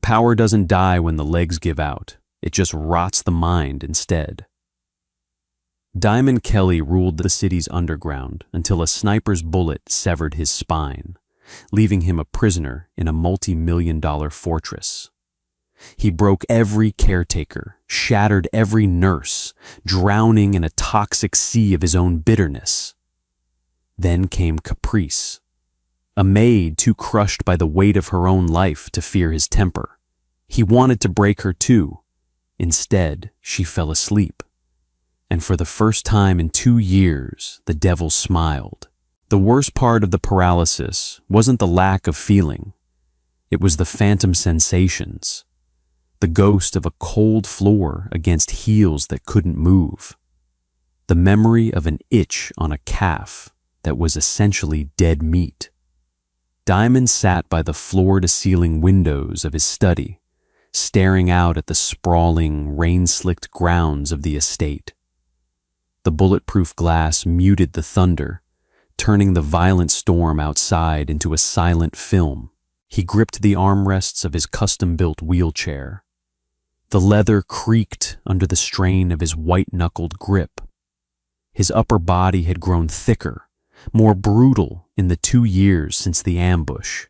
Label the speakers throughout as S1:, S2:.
S1: Power doesn't die when the legs give out. It just rots the mind instead. Diamond Kelly ruled the city's underground until a sniper's bullet severed his spine, leaving him a prisoner in a multi-million-dollar fortress. He broke every caretaker, shattered every nurse, drowning in a toxic sea of his own bitterness. Then came Caprice, a maid too crushed by the weight of her own life to fear his temper. He wanted to break her too. Instead, she fell asleep. And for the first time in 2 years, the devil smiled. The worst part of the paralysis wasn't the lack of feeling. It was the phantom sensations. The ghost of a cold floor against heels that couldn't move. The memory of an itch on a calf that was essentially dead meat. Diamond sat by the floor-to-ceiling windows of his study, staring out at the sprawling, rain-slicked grounds of the estate. The bulletproof glass muted the thunder, turning the violent storm outside into a silent film. He gripped the armrests of his custom-built wheelchair. The leather creaked under the strain of his white-knuckled grip. His upper body had grown thicker, more brutal in the 2 years since the ambush.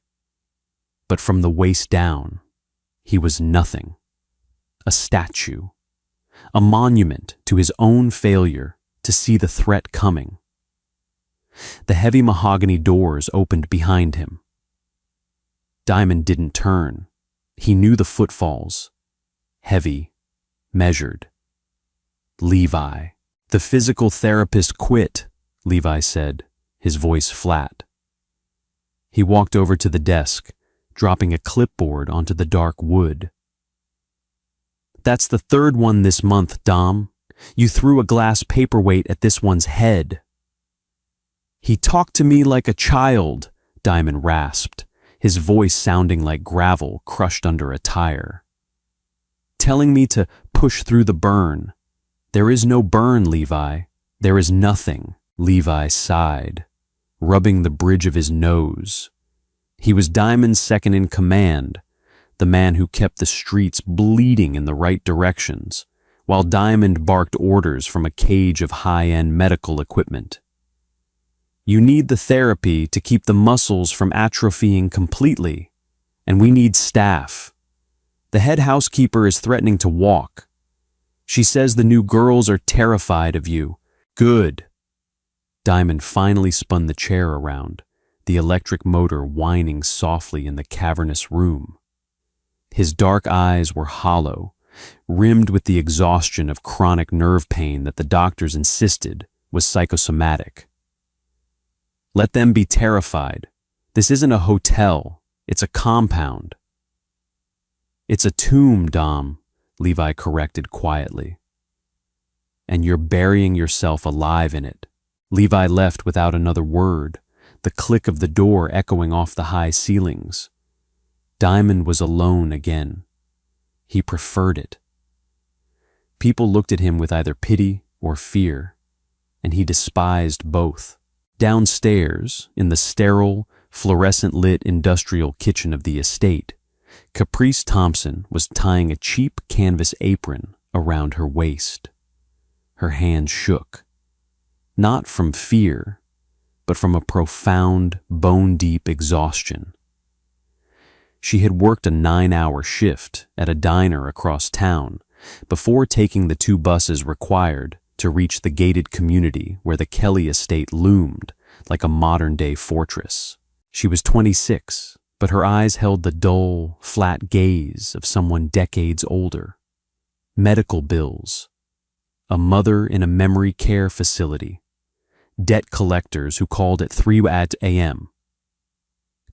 S1: But from the waist down, he was nothing. A statue. A monument to his own failure to see the threat coming. The heavy mahogany doors opened behind him. Diamond didn't turn. He knew the footfalls. Heavy, measured. Levi. The physical therapist quit, Levi said, his voice flat. He walked over to the desk, dropping a clipboard onto the dark wood. That's the 3rd one this month, Dom. You threw a glass paperweight at this one's head. He talked to me like a child, Diamond rasped, his voice sounding like gravel crushed under a tire. Telling me to push through the burn. There is no burn, Levi. There is nothing, Levi sighed, rubbing the bridge of his nose. He was Diamond's second in command, the man who kept the streets bleeding in the right directions, while Diamond barked orders from a cage of high-end medical equipment. You need the therapy to keep the muscles from atrophying completely, and we need staff. The head housekeeper is threatening to walk. She says the new girls are terrified of you. Good. Diamond finally spun the chair around, the electric motor whining softly in the cavernous room. His dark eyes were hollow, rimmed with the exhaustion of chronic nerve pain that the doctors insisted was psychosomatic. Let them be terrified. This isn't a hotel. It's a compound. It's a tomb, Dom, Levi corrected quietly. And you're burying yourself alive in it. Levi left without another word, the click of the door echoing off the high ceilings. Diamond was alone again. He preferred it. People looked at him with either pity or fear, and he despised both. Downstairs, in the sterile, fluorescent-lit industrial kitchen of the estate, Caprice Thompson was tying a cheap canvas apron around her waist. Her hands shook, not from fear, but from a profound, bone-deep exhaustion. She had worked a 9-hour shift at a diner across town before taking the 2 buses required to reach the gated community where the Kelly estate loomed like a modern-day fortress. She was 26, but her eyes held the dull, flat gaze of someone decades older. Medical bills, a mother in a memory care facility, debt collectors who called at 3 a.m.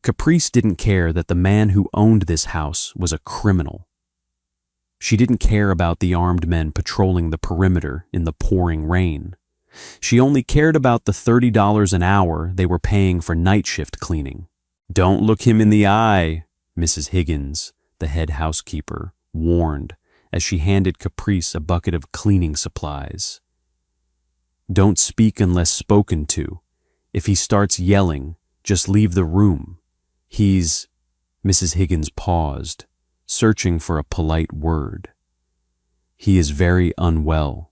S1: Caprice didn't care that the man who owned this house was a criminal. She didn't care about the armed men patrolling the perimeter in the pouring rain. She only cared about the $30 an hour they were paying for night shift cleaning. Don't look him in the eye, Mrs. Higgins, the head housekeeper, warned as she handed Caprice a bucket of cleaning supplies. Don't speak unless spoken to. If he starts yelling, just leave the room. Mrs. Higgins paused, searching for a polite word. "He is very unwell."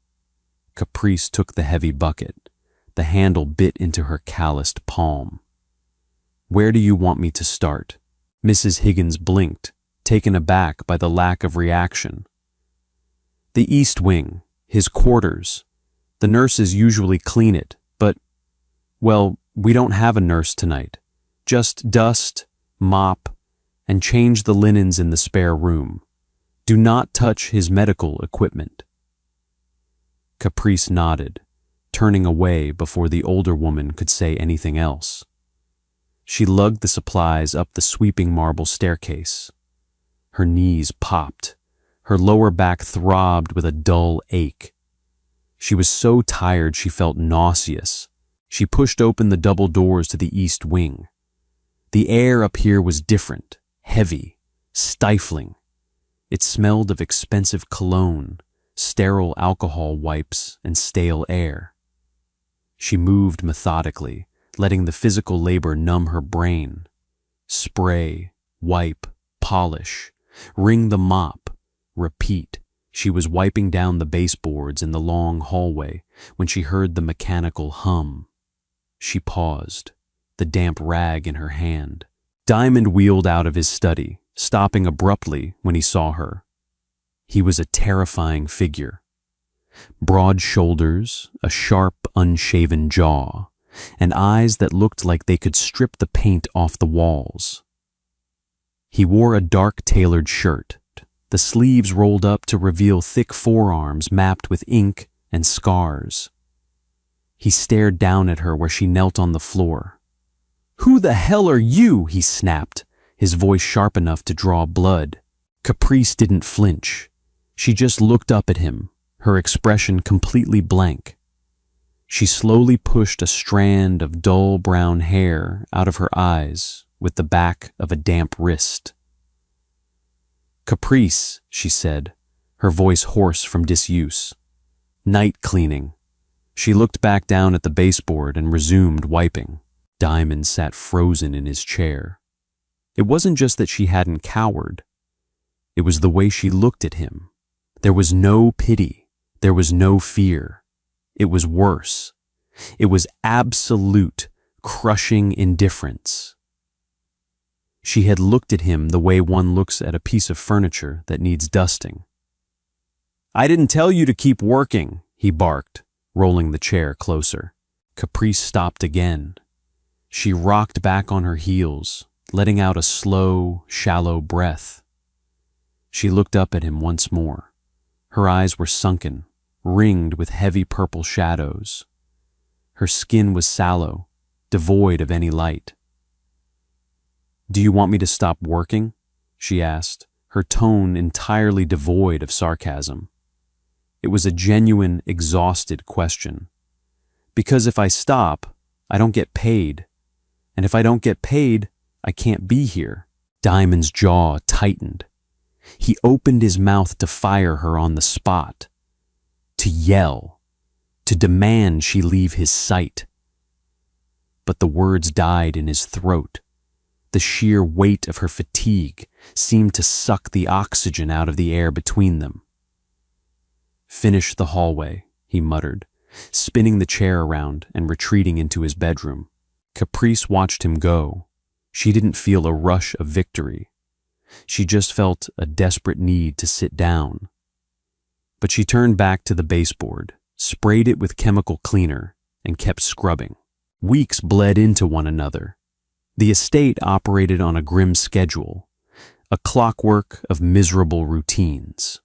S1: Caprice took the heavy bucket. The handle bit into her calloused palm. "Where do you want me to start?" Mrs. Higgins blinked, taken aback by the lack of reaction. "The East Wing, his quarters. The nurses usually clean it, but, well, we don't have a nurse tonight. Just dust, mop, and change the linens in the spare room. Do not touch his medical equipment." Caprice nodded, turning away before the older woman could say anything else. She lugged the supplies up the sweeping marble staircase. Her knees popped. Her lower back throbbed with a dull ache. She was so tired she felt nauseous. She pushed open the double doors to the East Wing. The air up here was different, heavy, stifling. It smelled of expensive cologne, sterile alcohol wipes, and stale air. She moved methodically, letting the physical labor numb her brain. Spray, wipe, polish, wring the mop, repeat. She was wiping down the baseboards in the long hallway when she heard the mechanical hum. She paused, the damp rag in her hand. Diamond wheeled out of his study, stopping abruptly when he saw her. He was a terrifying figure. Broad shoulders, a sharp, unshaven jaw, and eyes that looked like they could strip the paint off the walls. He wore a dark tailored shirt, the sleeves rolled up to reveal thick forearms mapped with ink and scars. He stared down at her where she knelt on the floor. "Who the hell are you?" he snapped, his voice sharp enough to draw blood. Caprice didn't flinch. She just looked up at him, her expression completely blank. She slowly pushed a strand of dull brown hair out of her eyes with the back of a damp wrist. "Caprice," she said, her voice hoarse from disuse. "Night cleaning." She looked back down at the baseboard and resumed wiping. Diamond sat frozen in his chair. It wasn't just that she hadn't cowered. It was the way she looked at him. There was no pity. There was no fear. It was worse. It was absolute, crushing indifference. She had looked at him the way one looks at a piece of furniture that needs dusting. "I didn't tell you to keep working," he barked, rolling the chair closer. Caprice stopped again. She rocked back on her heels, letting out a slow, shallow breath. She looked up at him once more. Her eyes were sunken, ringed with heavy purple shadows. Her skin was sallow, devoid of any light. "Do you want me to stop working?" she asked, her tone entirely devoid of sarcasm. It was a genuine, exhausted question. "Because if I stop, I don't get paid. And if I don't get paid, I can't be here." Diamond's jaw tightened. He opened his mouth to fire her on the spot, to yell, to demand she leave his sight. But the words died in his throat. The sheer weight of her fatigue seemed to suck the oxygen out of the air between them. "Finish the hallway," he muttered, spinning the chair around and retreating into his bedroom. Caprice watched him go. She didn't feel a rush of victory. She just felt a desperate need to sit down. But she turned back to the baseboard, sprayed it with chemical cleaner, and kept scrubbing. Weeks bled into one another. The estate operated on a grim schedule, a clockwork of miserable routines.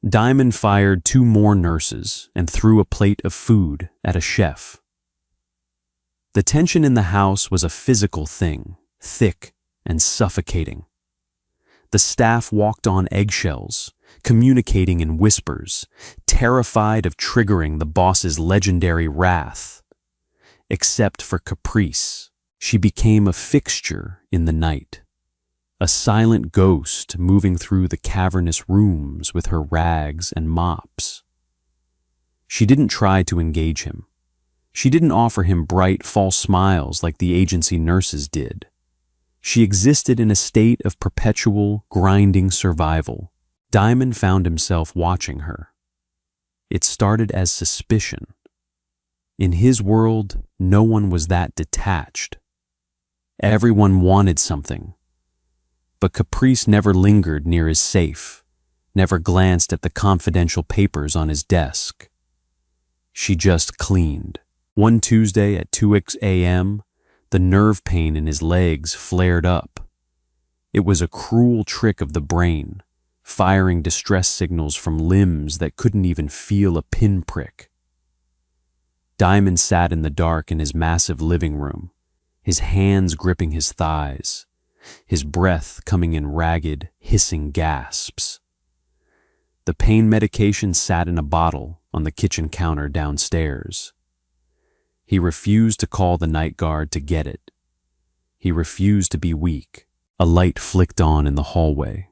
S1: Diamond fired 2 more nurses and threw a plate of food at a chef. The tension in the house was a physical thing, thick and suffocating. The staff walked on eggshells, communicating in whispers, terrified of triggering the boss's legendary wrath. Except for Caprice, she became a fixture in the night, a silent ghost moving through the cavernous rooms with her rags and mops. She didn't try to engage him. She didn't offer him bright, false smiles like the agency nurses did. She existed in a state of perpetual, grinding survival. Diamond found himself watching her. It started as suspicion. In his world, no one was that detached. Everyone wanted something. But Caprice never lingered near his safe, never glanced at the confidential papers on his desk. She just cleaned. One Tuesday at 2 a.m., the nerve pain in his legs flared up. It was a cruel trick of the brain, firing distress signals from limbs that couldn't even feel a pinprick. Diamond sat in the dark in his massive living room, his hands gripping his thighs, his breath coming in ragged, hissing gasps. The pain medication sat in a bottle on the kitchen counter downstairs. He refused to call the night guard to get it. He refused to be weak. A light flicked on in the hallway.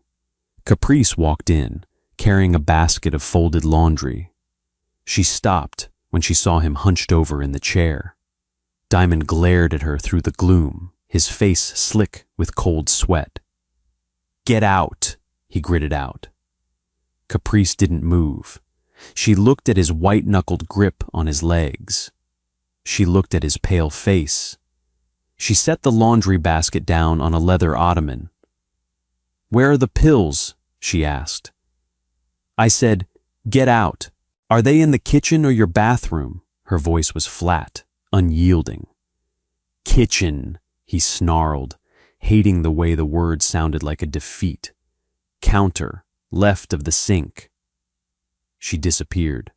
S1: Caprice walked in, carrying a basket of folded laundry. She stopped when she saw him hunched over in the chair. Diamond glared at her through the gloom, his face slick with cold sweat. "Get out," he gritted out. Caprice didn't move. She looked at his white-knuckled grip on his legs. She looked at his pale face. She set the laundry basket down on a leather ottoman. "Where are the pills?" she asked. "I said, get out. Are they in the kitchen or your bathroom?" Her voice was flat, unyielding. "Kitchen," he snarled, hating the way the word sounded like a defeat. "Counter, left of the sink." She disappeared.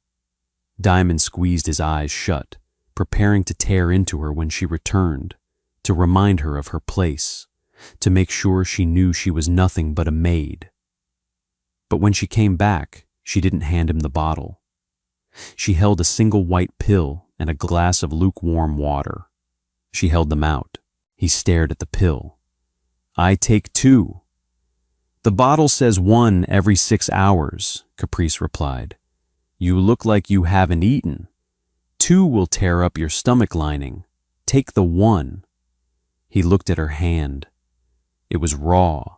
S1: Diamond squeezed his eyes shut, preparing to tear into her when she returned, to remind her of her place, to make sure she knew she was nothing but a maid. But when she came back, she didn't hand him the bottle. She held a single white pill and a glass of lukewarm water. She held them out. He stared at the pill. "I take 2. "The bottle says 1 every 6 hours, Caprice replied. "You look like you haven't eaten. 2 will tear up your stomach lining. Take the 1. He looked at her hand. It was raw,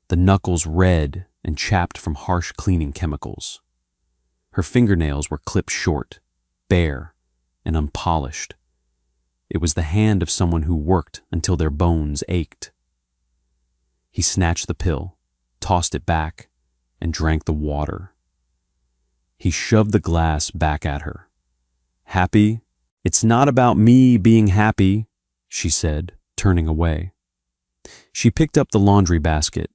S1: the knuckles red and chapped from harsh cleaning chemicals. Her fingernails were clipped short, bare, and unpolished. It was the hand of someone who worked until their bones ached. He snatched the pill, tossed it back, and drank the water. He shoved the glass back at her. "Happy? It's not about me being happy," she said, turning away. She picked up the laundry basket.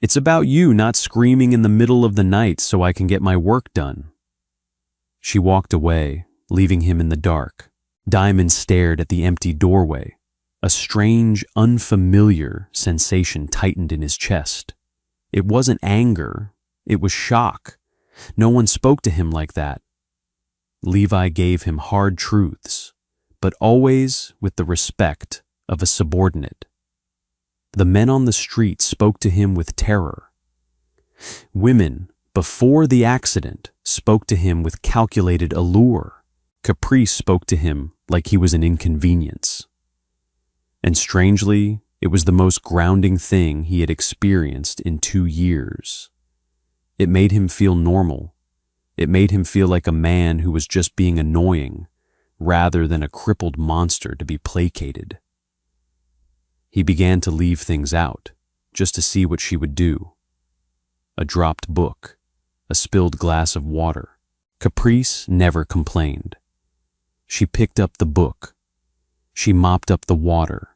S1: "It's about you not screaming in the middle of the night so I can get my work done." She walked away, leaving him in the dark. Diamond stared at the empty doorway. A strange, unfamiliar sensation tightened in his chest. It wasn't anger, it was shock. No one spoke to him like that. Levi gave him hard truths, but always with the respect of a subordinate. The men on the street spoke to him with terror. Women, before the accident, spoke to him with calculated allure. Caprice spoke to him like he was an inconvenience. And strangely, it was the most grounding thing he had experienced in 2 years. It made him feel normal. It made him feel like a man who was just being annoying, rather than a crippled monster to be placated. He began to leave things out, just to see what she would do. A dropped book, a spilled glass of water. Caprice never complained. She picked up the book. She mopped up the water.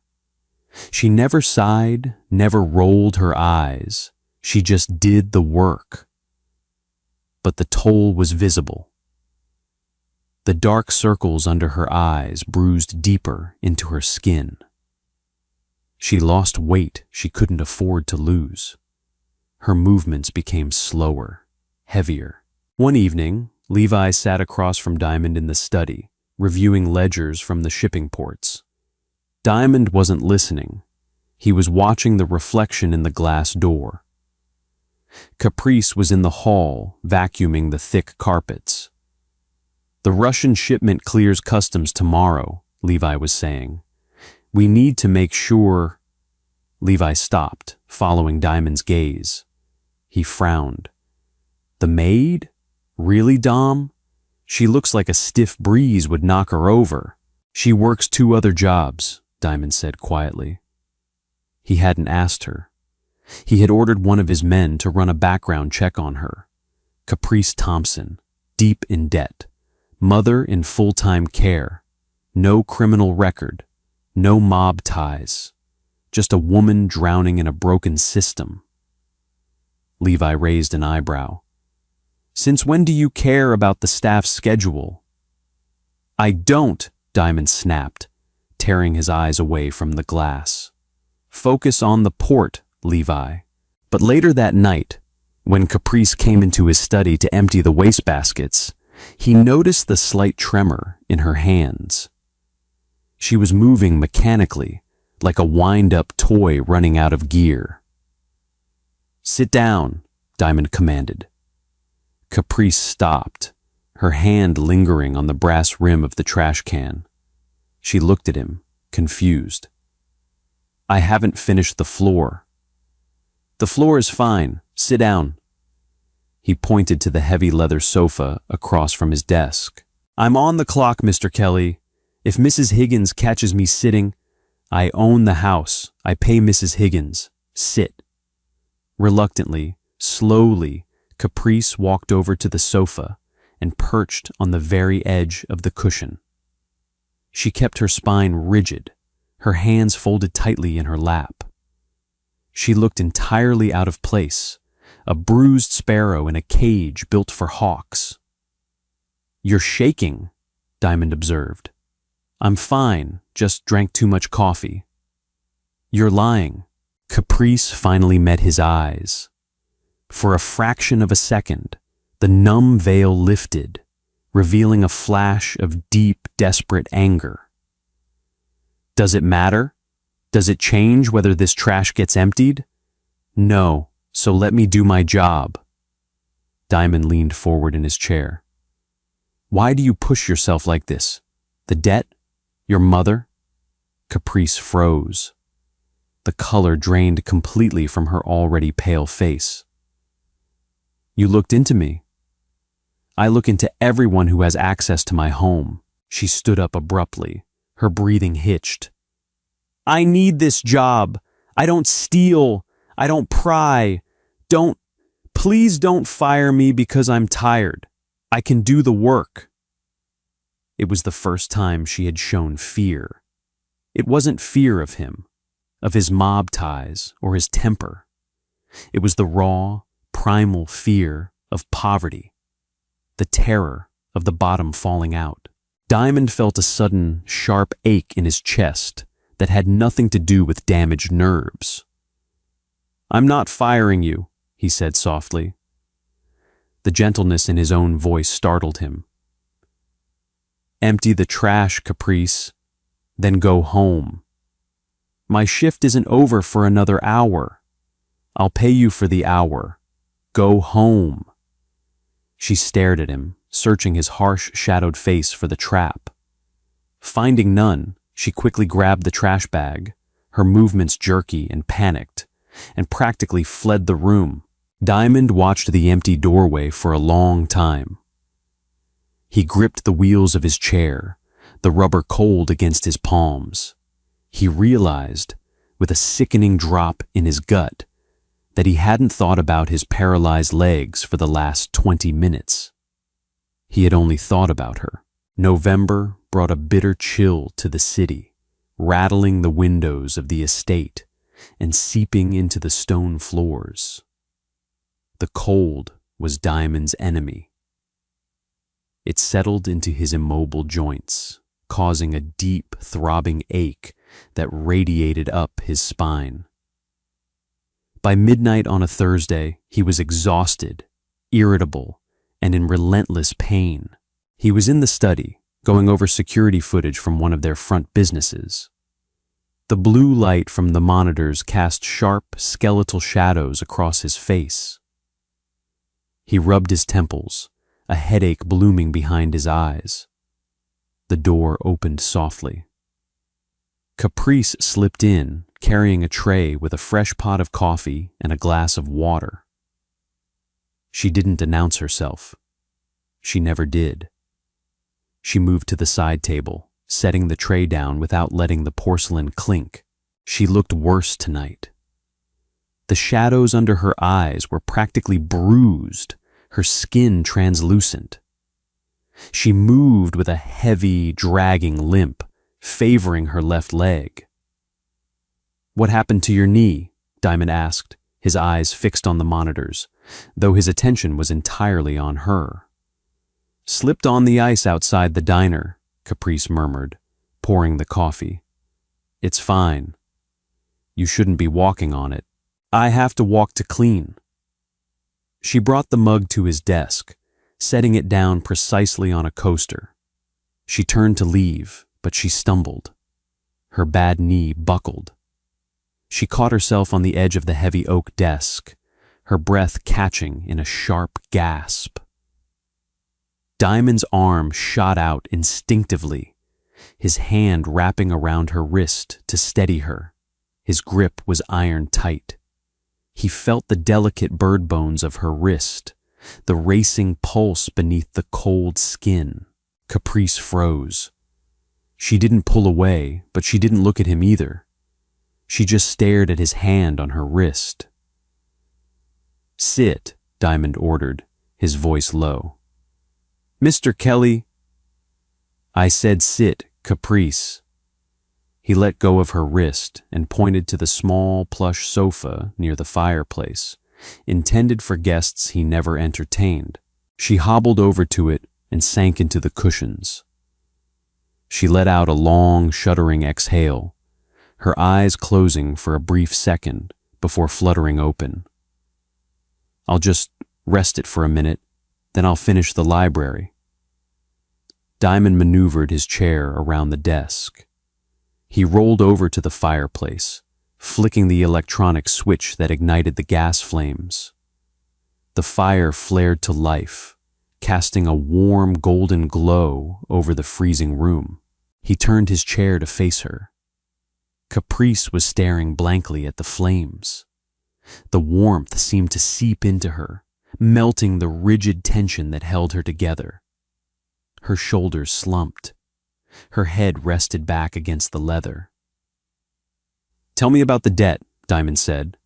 S1: She never sighed, never rolled her eyes. She just did the work. But the toll was visible. The dark circles under her eyes bruised deeper into her skin. She lost weight she couldn't afford to lose. Her movements became slower, heavier. One evening, Levi sat across from Diamond in the study, reviewing ledgers from the shipping ports. Diamond wasn't listening. He was watching the reflection in the glass door. Caprice was in the hall, vacuuming the thick carpets. "The Russian shipment clears customs tomorrow," Levi was saying. "We need to make sure..." Levi stopped, following Diamond's gaze. He frowned. The maid? Really, Dom? She looks like a stiff breeze would knock her over. She works 2 other jobs, Diamond said quietly. He hadn't asked her. He had ordered one of his men to run a background check on her. Caprice Thompson, deep in debt, mother in full-time care, no criminal record, no mob ties, just a woman drowning in a broken system. Levi raised an eyebrow. Since when do you care about the staff's schedule? I don't, Diamond snapped, tearing his eyes away from the glass. Focus on the port, Levi. But later that night, when Caprice came into his study to empty the wastebaskets, he noticed the slight tremor in her hands. She was moving mechanically, like a wind-up toy running out of gear. Sit down, Diamond commanded. Caprice stopped, her hand lingering on the brass rim of the trash can. She looked at him, confused. I haven't finished the floor. The floor is fine. Sit down. He pointed to the heavy leather sofa across from his desk. I'm on the clock, Mr. Kelly. If Mrs. Higgins catches me sitting, I own the house. I pay Mrs. Higgins. Sit. Reluctantly, slowly, Caprice walked over to the sofa and perched on the very edge of the cushion. She kept her spine rigid, her hands folded tightly in her lap. She looked entirely out of place, a bruised sparrow in a cage built for hawks. You're shaking, Diamond observed. I'm fine, just drank too much coffee. You're lying. Caprice finally met his eyes. For a fraction of a second, the numb veil lifted, revealing a flash of deep, desperate anger. Does it matter? Does it change whether this trash gets emptied? No, so let me do my job. Diamond leaned forward in his chair. Why do you push yourself like this? The debt? Your mother? Caprice froze. The color drained completely from her already pale face. You looked into me. I look into everyone who has access to my home. She stood up abruptly, her breathing hitched. I need this job. I don't steal. I don't pry. Please don't fire me because I'm tired. I can do the work. It was the first time she had shown fear. It wasn't fear of him, of his mob ties or his temper. It was the raw, primal fear of poverty, the terror of the bottom falling out. Diamond felt a sudden, sharp ache in his chest that had nothing to do with damaged nerves. I'm not firing you, he said softly. The gentleness in his own voice startled him. Empty the trash, Caprice, then go home. My shift isn't over for another hour. I'll pay you for the hour. Go home. She stared at him, searching his harsh, shadowed face for the trap. Finding none, she quickly grabbed the trash bag, her movements jerky and panicked, and practically fled the room. Diamond watched the empty doorway for a long time. He gripped the wheels of his chair, the rubber cold against his palms. He realized, with a sickening drop in his gut, that he hadn't thought about his paralyzed legs for the last 20 minutes. He had only thought about her. November brought a bitter chill to the city, rattling the windows of the estate and seeping into the stone floors. The cold was Diamond's enemy. It settled into his immobile joints, causing a deep, throbbing ache that radiated up his spine. By midnight on a Thursday, he was exhausted, irritable, and in relentless pain. He was in the study, going over security footage from one of their front businesses. The blue light from the monitors cast sharp, skeletal shadows across his face. He rubbed his temples, a headache blooming behind his eyes. The door opened softly. Caprice slipped in, carrying a tray with a fresh pot of coffee and a glass of water. She didn't announce herself. She never did. She moved to the side table, setting the tray down without letting the porcelain clink. She looked worse tonight. The shadows under her eyes were practically bruised, her skin translucent. She moved with a heavy, dragging limp, favoring her left leg. "What happened to your knee?" Diamond asked, his eyes fixed on the monitors, though his attention was entirely on her. "Slipped on the ice outside the diner," Caprice murmured, pouring the coffee. "It's fine. You shouldn't be walking on it. I have to walk to clean." She brought the mug to his desk, setting it down precisely on a coaster. She turned to leave, but she stumbled. Her bad knee buckled. She caught herself on the edge of the heavy oak desk, her breath catching in a sharp gasp. Diamond's arm shot out instinctively, his hand wrapping around her wrist to steady her. His grip was iron tight. He felt the delicate bird bones of her wrist, the racing pulse beneath the cold skin. Caprice froze. She didn't pull away, but she didn't look at him either. She just stared at his hand on her wrist. "Sit," Diamond ordered, his voice low. "Mr. Kelly." "I said sit, Caprice." He let go of her wrist and pointed to the small plush sofa near the fireplace, intended for guests he never entertained. She hobbled over to it and sank into the cushions. She let out a long, shuddering exhale, her eyes closing for a brief second before fluttering open. "I'll just rest it for a minute, then I'll finish the library." Diamond maneuvered his chair around the desk. He rolled over to the fireplace, flicking the electronic switch that ignited the gas flames. The fire flared to life, casting a warm golden glow over the freezing room. He turned his chair to face her. Caprice was staring blankly at the flames. The warmth seemed to seep into her, melting the rigid tension that held her together. Her shoulders slumped. Her head rested back against the leather. "Tell me about the debt," Diamond said.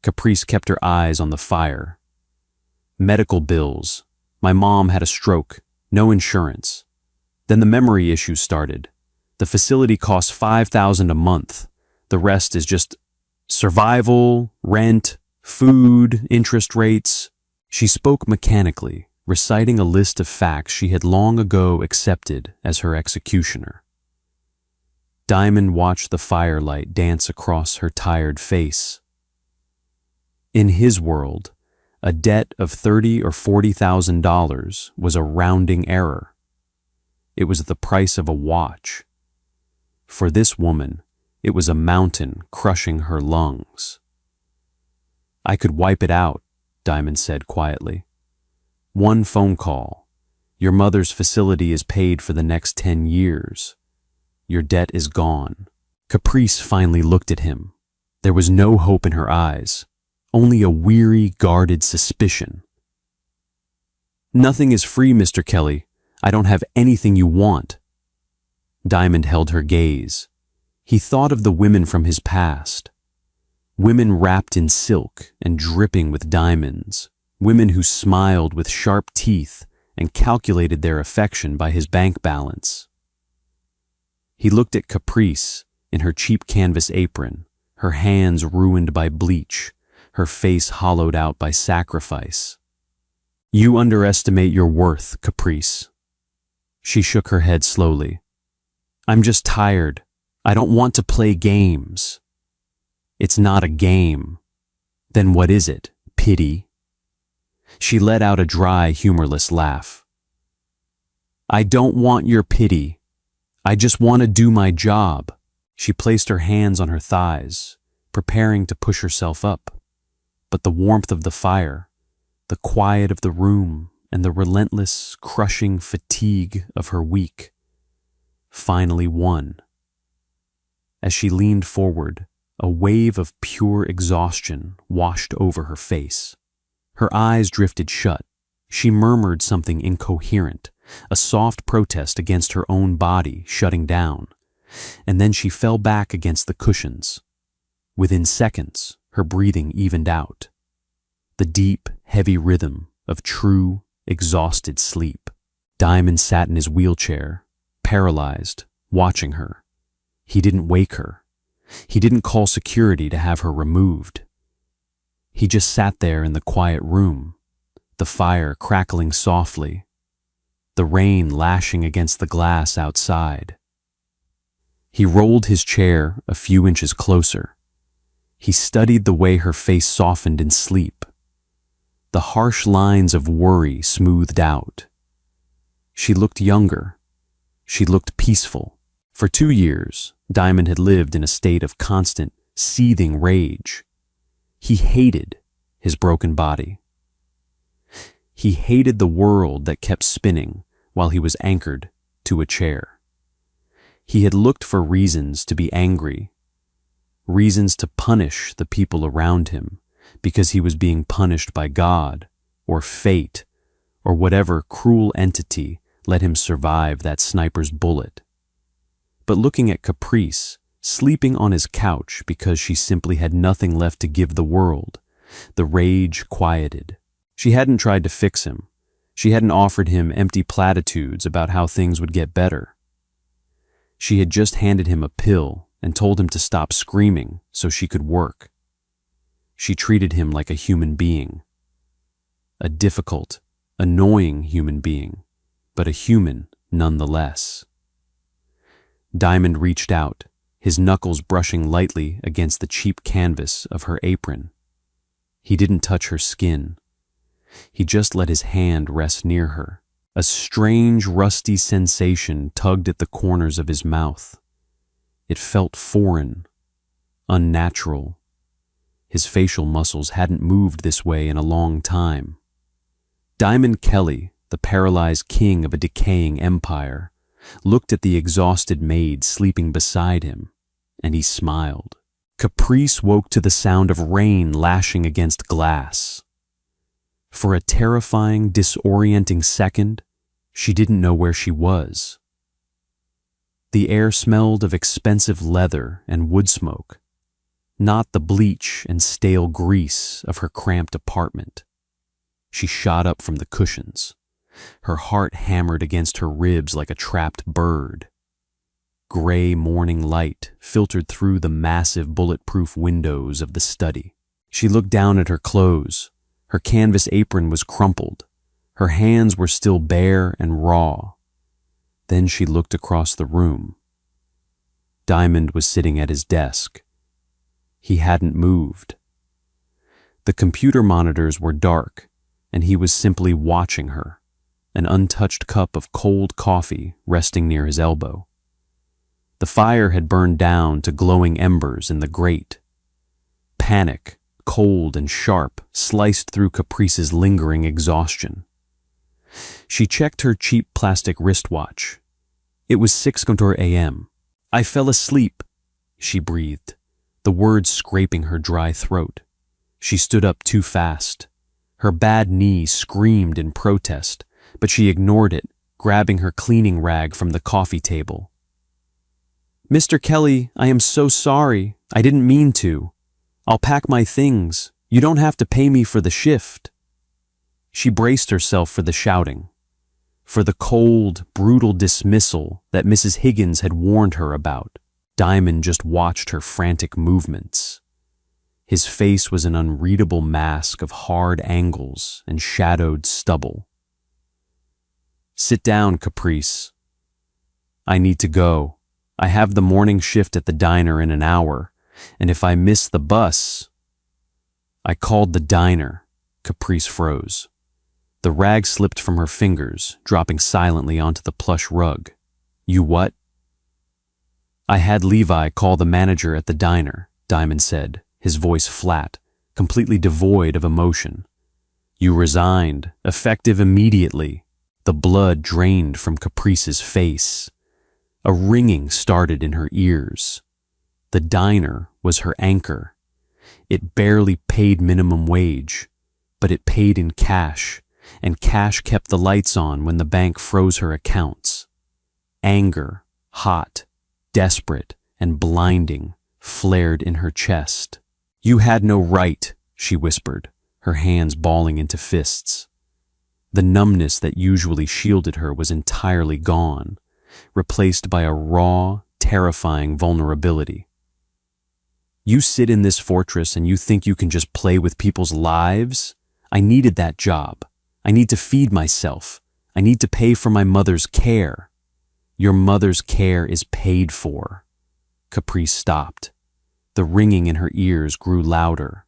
S1: Caprice kept her eyes on the fire. "Medical bills. My mom had a stroke. No insurance. Then the memory issues started. The facility costs $5,000 a month. The rest is just survival, rent, food, interest rates." She spoke mechanically, reciting a list of facts she had long ago accepted as her executioner. Diamond watched the firelight dance across her tired face. In his world, a debt of $30,000 or $40,000 was a rounding error. It was the price of a watch. For this woman, it was a mountain crushing her lungs. "I could wipe it out," Diamond said quietly. "One phone call. Your mother's facility is paid for the next 10 years. Your debt is gone." Caprice finally looked at him. There was no hope in her eyes, only a weary, guarded suspicion. "Nothing is free, Mr. Kelly. I don't have anything you want." Diamond held her gaze. He thought of the women from his past. Women wrapped in silk and dripping with diamonds. Women who smiled with sharp teeth and calculated their affection by his bank balance. He looked at Caprice in her cheap canvas apron, her hands ruined by bleach, her face hollowed out by sacrifice. "You underestimate your worth, Caprice." She shook her head slowly. "I'm just tired. I don't want to play games." "It's not a game." "Then what is it? Pity?" She let out a dry, humorless laugh. "I don't want your pity. I just want to do my job." She placed her hands on her thighs, preparing to push herself up. But the warmth of the fire, the quiet of the room, and the relentless, crushing fatigue of her week finally won. As she leaned forward, a wave of pure exhaustion washed over her face. Her eyes drifted shut. She murmured something incoherent, a soft protest against her own body shutting down, and then she fell back against the cushions. Within seconds, her breathing evened out. The deep, heavy rhythm of true, exhausted sleep. Diamond sat in his wheelchair, paralyzed, watching her. He didn't wake her. He didn't call security to have her removed. He just sat there in the quiet room, the fire crackling softly, the rain lashing against the glass outside. He rolled his chair a few inches closer. He studied the way her face softened in sleep. The harsh lines of worry smoothed out. She looked younger. She looked peaceful. For 2 years, Diamond had lived in a state of constant, seething rage. He hated his broken body. He hated the world that kept spinning while he was anchored to a chair. He had looked for reasons to be angry, reasons to punish the people around him because he was being punished by God or fate or whatever cruel entity let him survive that sniper's bullet. But looking at Caprice, sleeping on his couch because she simply had nothing left to give the world, the rage quieted. She hadn't tried to fix him. She hadn't offered him empty platitudes about how things would get better. She had just handed him a pill and told him to stop screaming so she could work. She treated him like a human being. A difficult, annoying human being, but a human nonetheless. Diamond reached out, his knuckles brushing lightly against the cheap canvas of her apron. He didn't touch her skin. He just let his hand rest near her. A strange, rusty sensation tugged at the corners of his mouth. It felt foreign, unnatural. His facial muscles hadn't moved this way in a long time. Diamond Kelly, the paralyzed king of a decaying empire, looked at the exhausted maid sleeping beside him, and he smiled. Caprice woke to the sound of rain lashing against glass. For a terrifying, disorienting second, she didn't know where she was. The air smelled of expensive leather and wood smoke, not the bleach and stale grease of her cramped apartment. She shot up from the cushions. Her heart hammered against her ribs like a trapped bird. Gray morning light filtered through the massive bulletproof windows of the study. She looked down at her clothes. Her canvas apron was crumpled. Her hands were still bare and raw. Then she looked across the room. Diamond was sitting at his desk. He hadn't moved. The computer monitors were dark, and he was simply watching her, an untouched cup of cold coffee resting near his elbow. The fire had burned down to glowing embers in the grate. Panic, cold and sharp, sliced through Caprice's lingering exhaustion. She checked her cheap plastic wristwatch. It was 6:00 a.m. "I fell asleep," she breathed, the words scraping her dry throat. She stood up too fast. Her bad knee screamed in protest, but she ignored it, grabbing her cleaning rag from the coffee table. "Mr. Kelly, I am so sorry. I didn't mean to. I'll pack my things. You don't have to pay me for the shift." She braced herself for the shouting, for the cold, brutal dismissal that Mrs. Higgins had warned her about. Diamond just watched her frantic movements. His face was an unreadable mask of hard angles and shadowed stubble. "Sit down, Caprice. I need to go. I have the morning shift at the diner in an hour, and if I miss the bus..." "I called the diner." Caprice froze. The rag slipped from her fingers, dropping silently onto the plush rug. "You what?" "I had Levi call the manager at the diner," Diamond said, his voice flat, completely devoid of emotion. "You resigned, effective immediately." The blood drained from Caprice's face. A ringing started in her ears. The diner was her anchor. It barely paid minimum wage, but it paid in cash, and cash kept the lights on when the bank froze her accounts. Anger, hot, desperate, and blinding, flared in her chest. "You had no right," she whispered, her hands balling into fists. The numbness that usually shielded her was entirely gone, replaced by a raw, terrifying vulnerability. "You sit in this fortress and you think you can just play with people's lives? I needed that job. I need to feed myself. I need to pay for my mother's care." "Your mother's care is paid for." Caprice stopped. The ringing in her ears grew louder.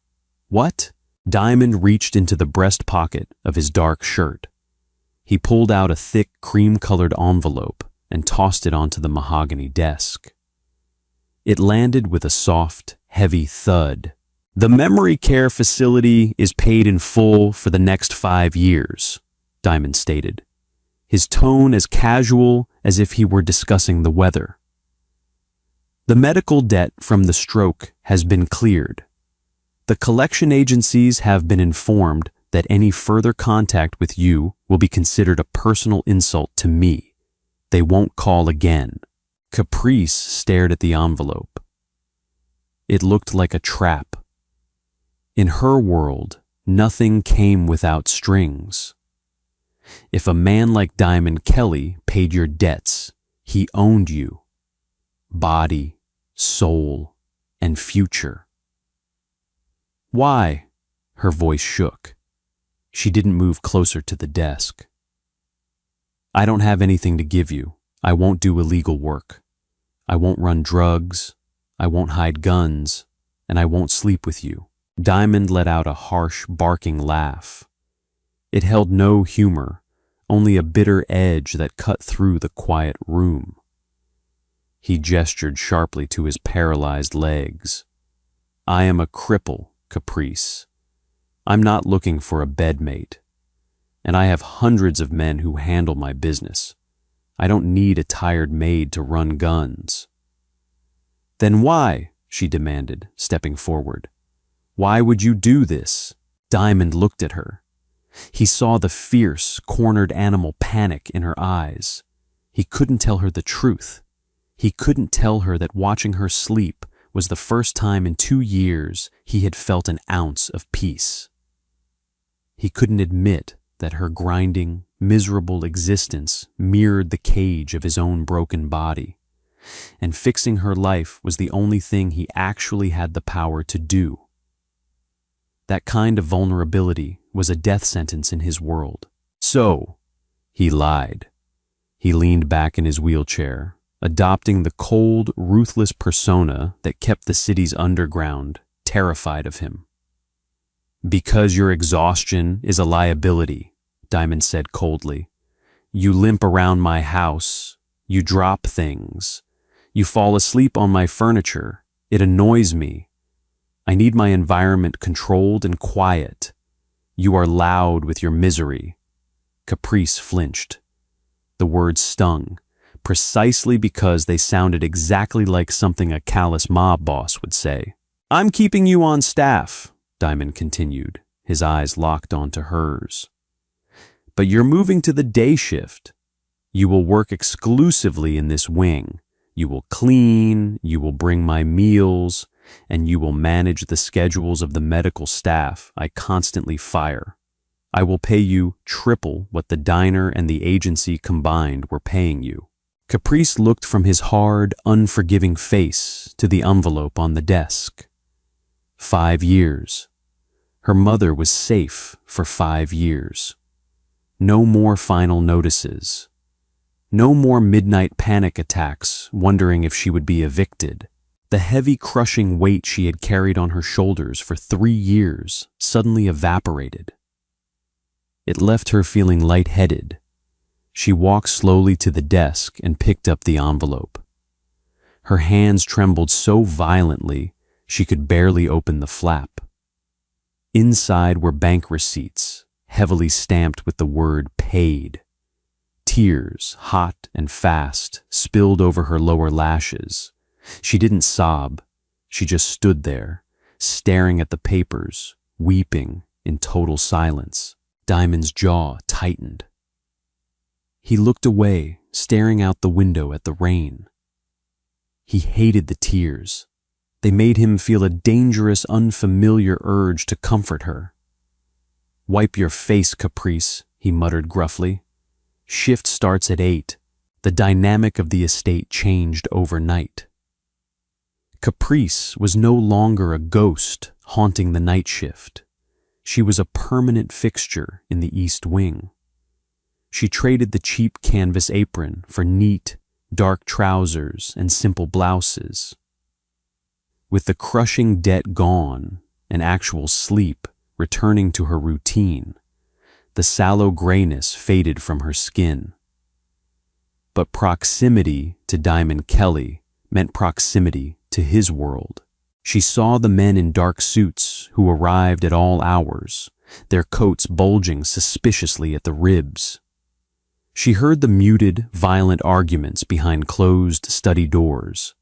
S1: "What?" Diamond reached into the breast pocket of his dark shirt. He pulled out a thick, cream-colored envelope and tossed it onto the mahogany desk. It landed with a soft, heavy thud. "The memory care facility is paid in full for the next 5 years, Diamond stated, his tone as casual as if he were discussing the weather. "The medical debt from the stroke has been cleared. The collection agencies have been informed that any further contact with you will be considered a personal insult to me. They won't call again." Caprice stared at the envelope. It looked like a trap. In her world, nothing came without strings. If a man like Diamond Kelly paid your debts, he owned you. Body, soul, and future. "Why?" Her voice shook. She didn't move closer to the desk. "I don't have anything to give you. I won't do illegal work. I won't run drugs. I won't hide guns. And I won't sleep with you." Diamond let out a harsh, barking laugh. It held no humor, only a bitter edge that cut through the quiet room. He gestured sharply to his paralyzed legs. "I am a cripple, Caprice. I'm not looking for a bedmate. And I have hundreds of men who handle my business. I don't need a tired maid to run guns." "Then why?" she demanded, stepping forward. "Why would you do this?" Diamond looked at her. He saw the fierce, cornered animal panic in her eyes. He couldn't tell her the truth. He couldn't tell her that watching her sleep was the first time in 2 years he had felt an ounce of peace. He couldn't admit that her grinding, miserable existence mirrored the cage of his own broken body, and fixing her life was the only thing he actually had the power to do. That kind of vulnerability was a death sentence in his world. "So," he lied. He leaned back in his wheelchair, adopting the cold, ruthless persona that kept the city's underground terrified of him. "Because your exhaustion is a liability," Diamond said coldly. "You limp around my house. You drop things. You fall asleep on my furniture. It annoys me. I need my environment controlled and quiet. You are loud with your misery." Caprice flinched. The words stung, precisely because they sounded exactly like something a callous mob boss would say. "I'm keeping you on staff," Diamond continued, his eyes locked onto hers. "But you're moving to the day shift. You will work exclusively in this wing. You will clean, you will bring my meals, and you will manage the schedules of the medical staff I constantly fire. I will pay you triple what the diner and the agency combined were paying you." Caprice looked from his hard, unforgiving face to the envelope on the desk. 5 years. Her mother was safe for 5 years. No more final notices. No more midnight panic attacks, wondering if she would be evicted. The heavy, crushing weight she had carried on her shoulders for 3 years suddenly evaporated. It left her feeling lightheaded. She walked slowly to the desk and picked up the envelope. Her hands trembled so violently she could barely open the flap. Inside were bank receipts, heavily stamped with the word "paid." Tears, hot and fast, spilled over her lower lashes. She didn't sob. She just stood there, staring at the papers, weeping in total silence. Diamond's jaw tightened. He looked away, staring out the window at the rain. He hated the tears. They made him feel a dangerous, unfamiliar urge to comfort her. "Wipe your face, Caprice," he muttered gruffly. "Shift starts at 8. The dynamic of the estate changed overnight." Caprice was no longer a ghost haunting the night shift. She was a permanent fixture in the East Wing. She traded the cheap canvas apron for neat, dark trousers and simple blouses. With the crushing debt gone and actual sleep returning to her routine, the sallow grayness faded from her skin. But proximity to Diamond Kelly meant proximity to his world. She saw the men in dark suits who arrived at all hours, their coats bulging suspiciously at the ribs. She heard the muted, violent arguments behind closed study doors.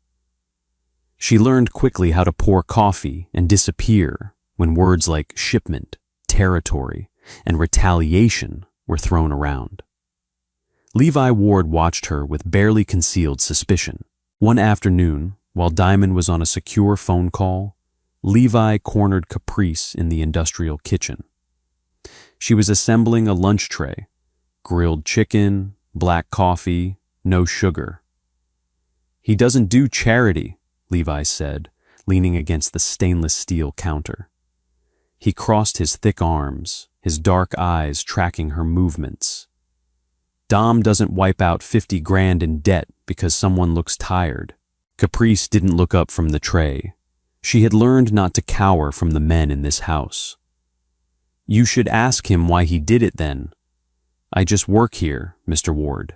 S1: She learned quickly how to pour coffee and disappear when words like shipment, territory, and retaliation were thrown around. Levi Ward watched her with barely concealed suspicion. One afternoon, while Diamond was on a secure phone call, Levi cornered Caprice in the industrial kitchen. She was assembling a lunch tray: grilled chicken, black coffee, no sugar. "He doesn't do charity," Levi said, leaning against the stainless steel counter. He crossed his thick arms, his dark eyes tracking her movements. "Dom doesn't wipe out 50 grand in debt because someone looks tired." Caprice didn't look up from the tray. She had learned not to cower from the men in this house. "You should ask him why he did it then." "I just work here, Mr. Ward."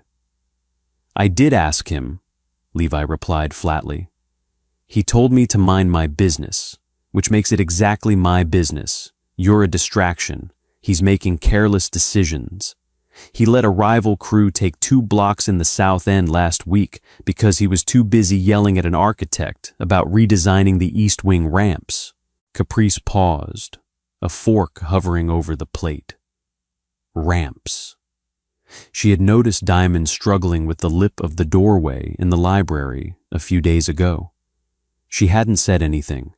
S1: "I did ask him," Levi replied flatly. "He told me to mind my business, which makes it exactly my business. You're a distraction. He's making careless decisions. He let a rival crew take 2 blocks in the South End last week because he was too busy yelling at an architect about redesigning the East Wing ramps." Caprice paused, a fork hovering over the plate. Ramps. She had noticed Diamond struggling with the lip of the doorway in the library a few days ago. She hadn't said anything.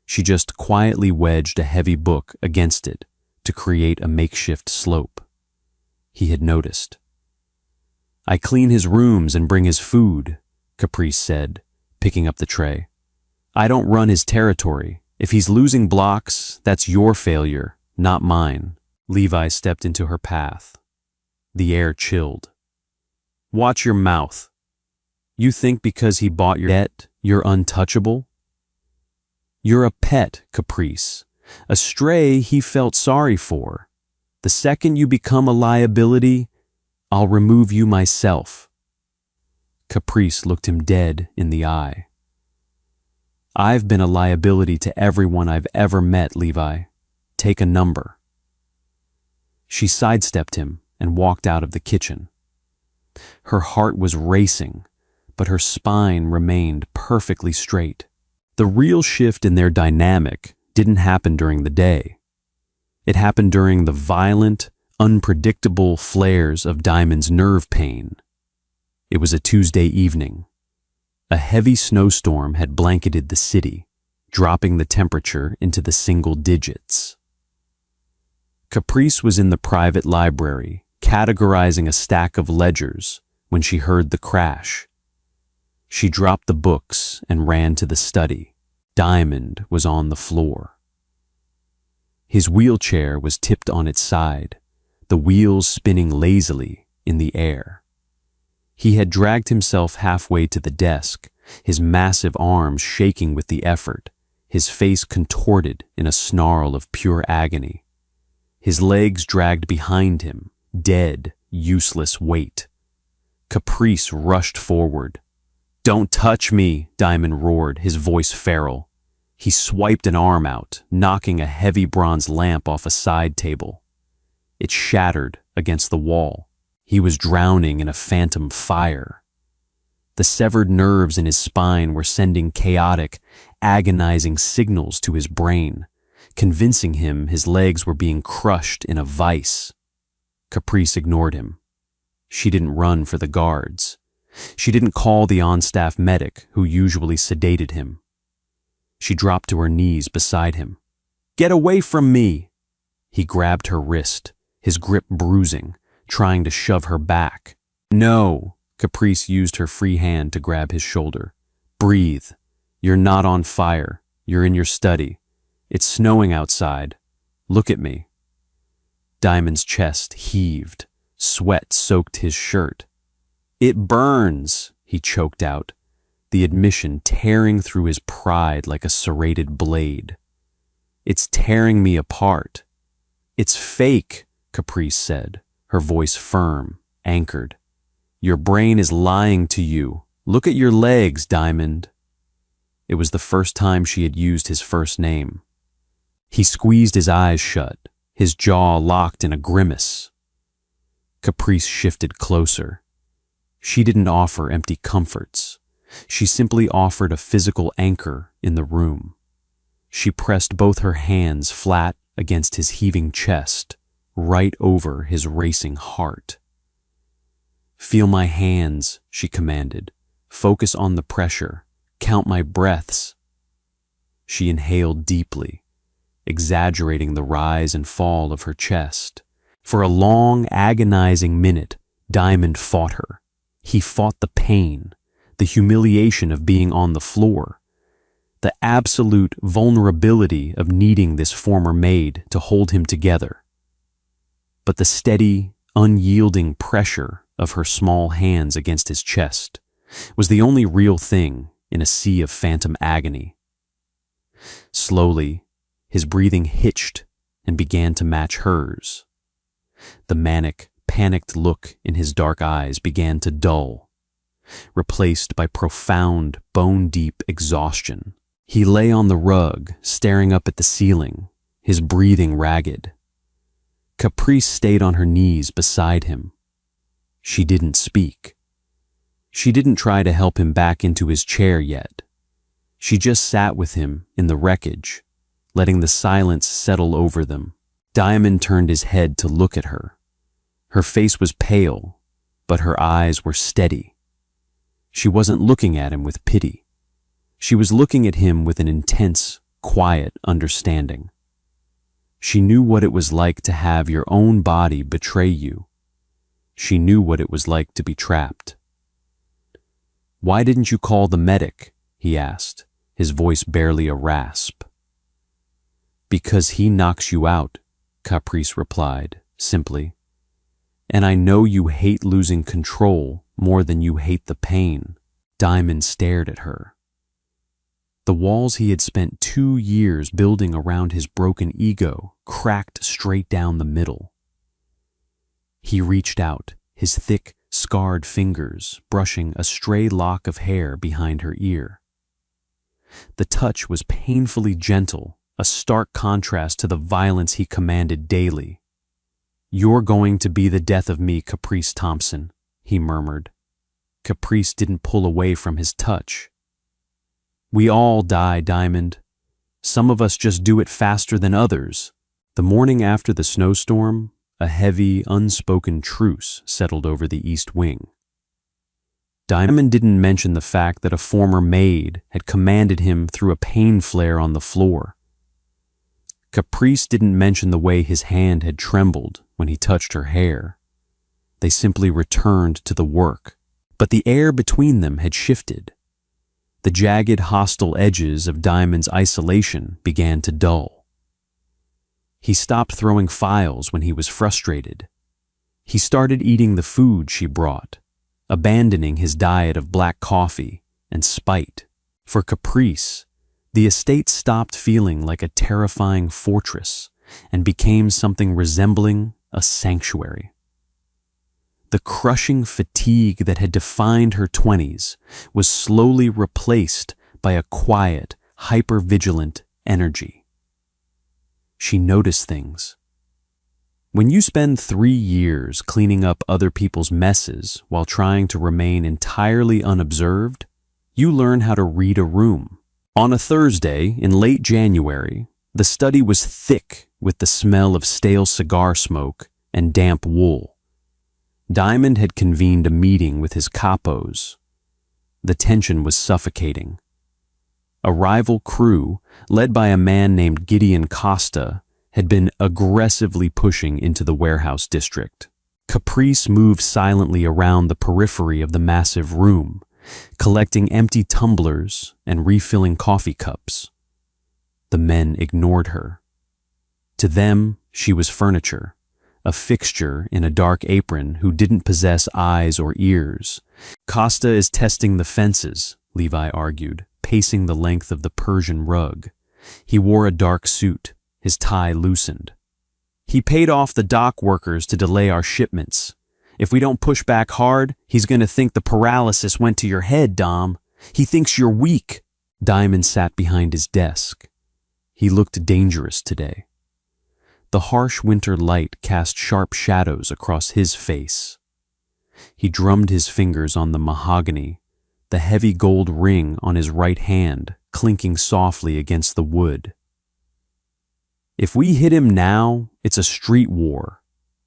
S1: She just quietly wedged a heavy book against it to create a makeshift slope. He had noticed. "I clean his rooms and bring his food," Caprice said, picking up the tray. "I don't run his territory. If he's losing blocks, that's your failure, not mine." Levi stepped into her path. The air chilled. "Watch your mouth. You think because he bought your debt, you're untouchable? You're a pet, Caprice, a stray he felt sorry for. The second you become a liability, I'll remove you myself." Caprice looked him dead in the eye. "I've been a liability to everyone I've ever met, Levi. Take a number." She sidestepped him and walked out of the kitchen. Her heart was racing, but her spine remained perfectly straight. The real shift in their dynamic didn't happen during the day. It happened during the violent, unpredictable flares of Diamond's nerve pain. It was a Tuesday evening. A heavy snowstorm had blanketed the city, dropping the temperature into the single digits. Caprice was in the private library, categorizing a stack of ledgers, when she heard the crash. She dropped the books and ran to the study. Diamond was on the floor. His wheelchair was tipped on its side, the wheels spinning lazily in the air. He had dragged himself halfway to the desk, his massive arms shaking with the effort, his face contorted in a snarl of pure agony. His legs dragged behind him, dead, useless weight. Caprice rushed forward. "Don't touch me," Diamond roared, his voice feral. He swiped an arm out, knocking a heavy bronze lamp off a side table. It shattered against the wall. He was drowning in a phantom fire. The severed nerves in his spine were sending chaotic, agonizing signals to his brain, convincing him his legs were being crushed in a vice. Caprice ignored him. She didn't run for the guards. She didn't call the on-staff medic who usually sedated him. She dropped to her knees beside him. "Get away from me!" He grabbed her wrist, his grip bruising, trying to shove her back. "No!" Caprice used her free hand to grab his shoulder. "Breathe. You're not on fire. You're in your study. It's snowing outside. Look at me." Diamond's chest heaved. Sweat soaked his shirt. "It burns," he choked out, the admission tearing through his pride like a serrated blade. "It's tearing me apart." "It's fake," Caprice said, her voice firm, anchored. "Your brain is lying to you. Look at your legs, Diamond." It was the first time she had used his first name. He squeezed his eyes shut, his jaw locked in a grimace. Caprice shifted closer. She didn't offer empty comforts. She simply offered a physical anchor in the room. She pressed both her hands flat against his heaving chest, right over his racing heart. "Feel my hands," she commanded. "Focus on the pressure. Count my breaths." She inhaled deeply, exaggerating the rise and fall of her chest. For a long, agonizing minute, Diamond fought her. He fought the pain, the humiliation of being on the floor, the absolute vulnerability of needing this former maid to hold him together. But the steady, unyielding pressure of her small hands against his chest was the only real thing in a sea of phantom agony. Slowly, his breathing hitched and began to match hers. The manic, panicked look in his dark eyes began to dull, replaced by profound, bone-deep exhaustion. He lay on the rug, staring up at the ceiling, his breathing ragged. Caprice stayed on her knees beside him. She didn't speak. She didn't try to help him back into his chair yet. She just sat with him in the wreckage, letting the silence settle over them. Diamond turned his head to look at her. Her face was pale, but her eyes were steady. She wasn't looking at him with pity. She was looking at him with an intense, quiet understanding. She knew what it was like to have your own body betray you. She knew what it was like to be trapped. "Why didn't you call the medic?" he asked, his voice barely a rasp. "Because he knocks you out," Caprice replied, simply. "And I know you hate losing control more than you hate the pain." Diamond stared at her. The walls he had spent 2 years building around his broken ego cracked straight down the middle. He reached out, his thick, scarred fingers brushing a stray lock of hair behind her ear. The touch was painfully gentle, a stark contrast to the violence he commanded daily. "You're going to be the death of me, Caprice Thompson," he murmured. Caprice didn't pull away from his touch. "We all die, Diamond. Some of us just do it faster than others." The morning after the snowstorm, a heavy, unspoken truce settled over the East Wing. Diamond didn't mention the fact that a former maid had commanded him through a pain flare on the floor. Caprice didn't mention the way his hand had trembled when he touched her hair. They simply returned to the work. But the air between them had shifted. The jagged, hostile edges of Diamond's isolation began to dull. He stopped throwing files when he was frustrated. He started eating the food she brought, abandoning his diet of black coffee and spite. For Caprice, the estate stopped feeling like a terrifying fortress and became something resembling a sanctuary. The crushing fatigue that had defined her 20s was slowly replaced by a quiet, hyper-vigilant energy. She noticed things. When you spend 3 years cleaning up other people's messes while trying to remain entirely unobserved, you learn how to read a room. On a Thursday in late January, the study was thick with the smell of stale cigar smoke and damp wool. Diamond had convened a meeting with his capos. The tension was suffocating. A rival crew, led by a man named Gideon Costa, had been aggressively pushing into the warehouse district. Caprice moved silently around the periphery of the massive room, collecting empty tumblers and refilling coffee cups. The men ignored her. To them, she was furniture, a fixture in a dark apron who didn't possess eyes or ears. Costa is testing the fences, Levi argued, pacing the length of the Persian rug. He wore a dark suit, his tie loosened. He paid off the dock workers to delay our shipments. If we don't push back hard, he's going to think the paralysis went to your head, Dom. He thinks you're weak. Diamond sat behind his desk. He looked dangerous today. The harsh winter light cast sharp shadows across his face. He drummed his fingers on the mahogany, the heavy gold ring on his right hand clinking softly against the wood. If we hit him now, it's a street war,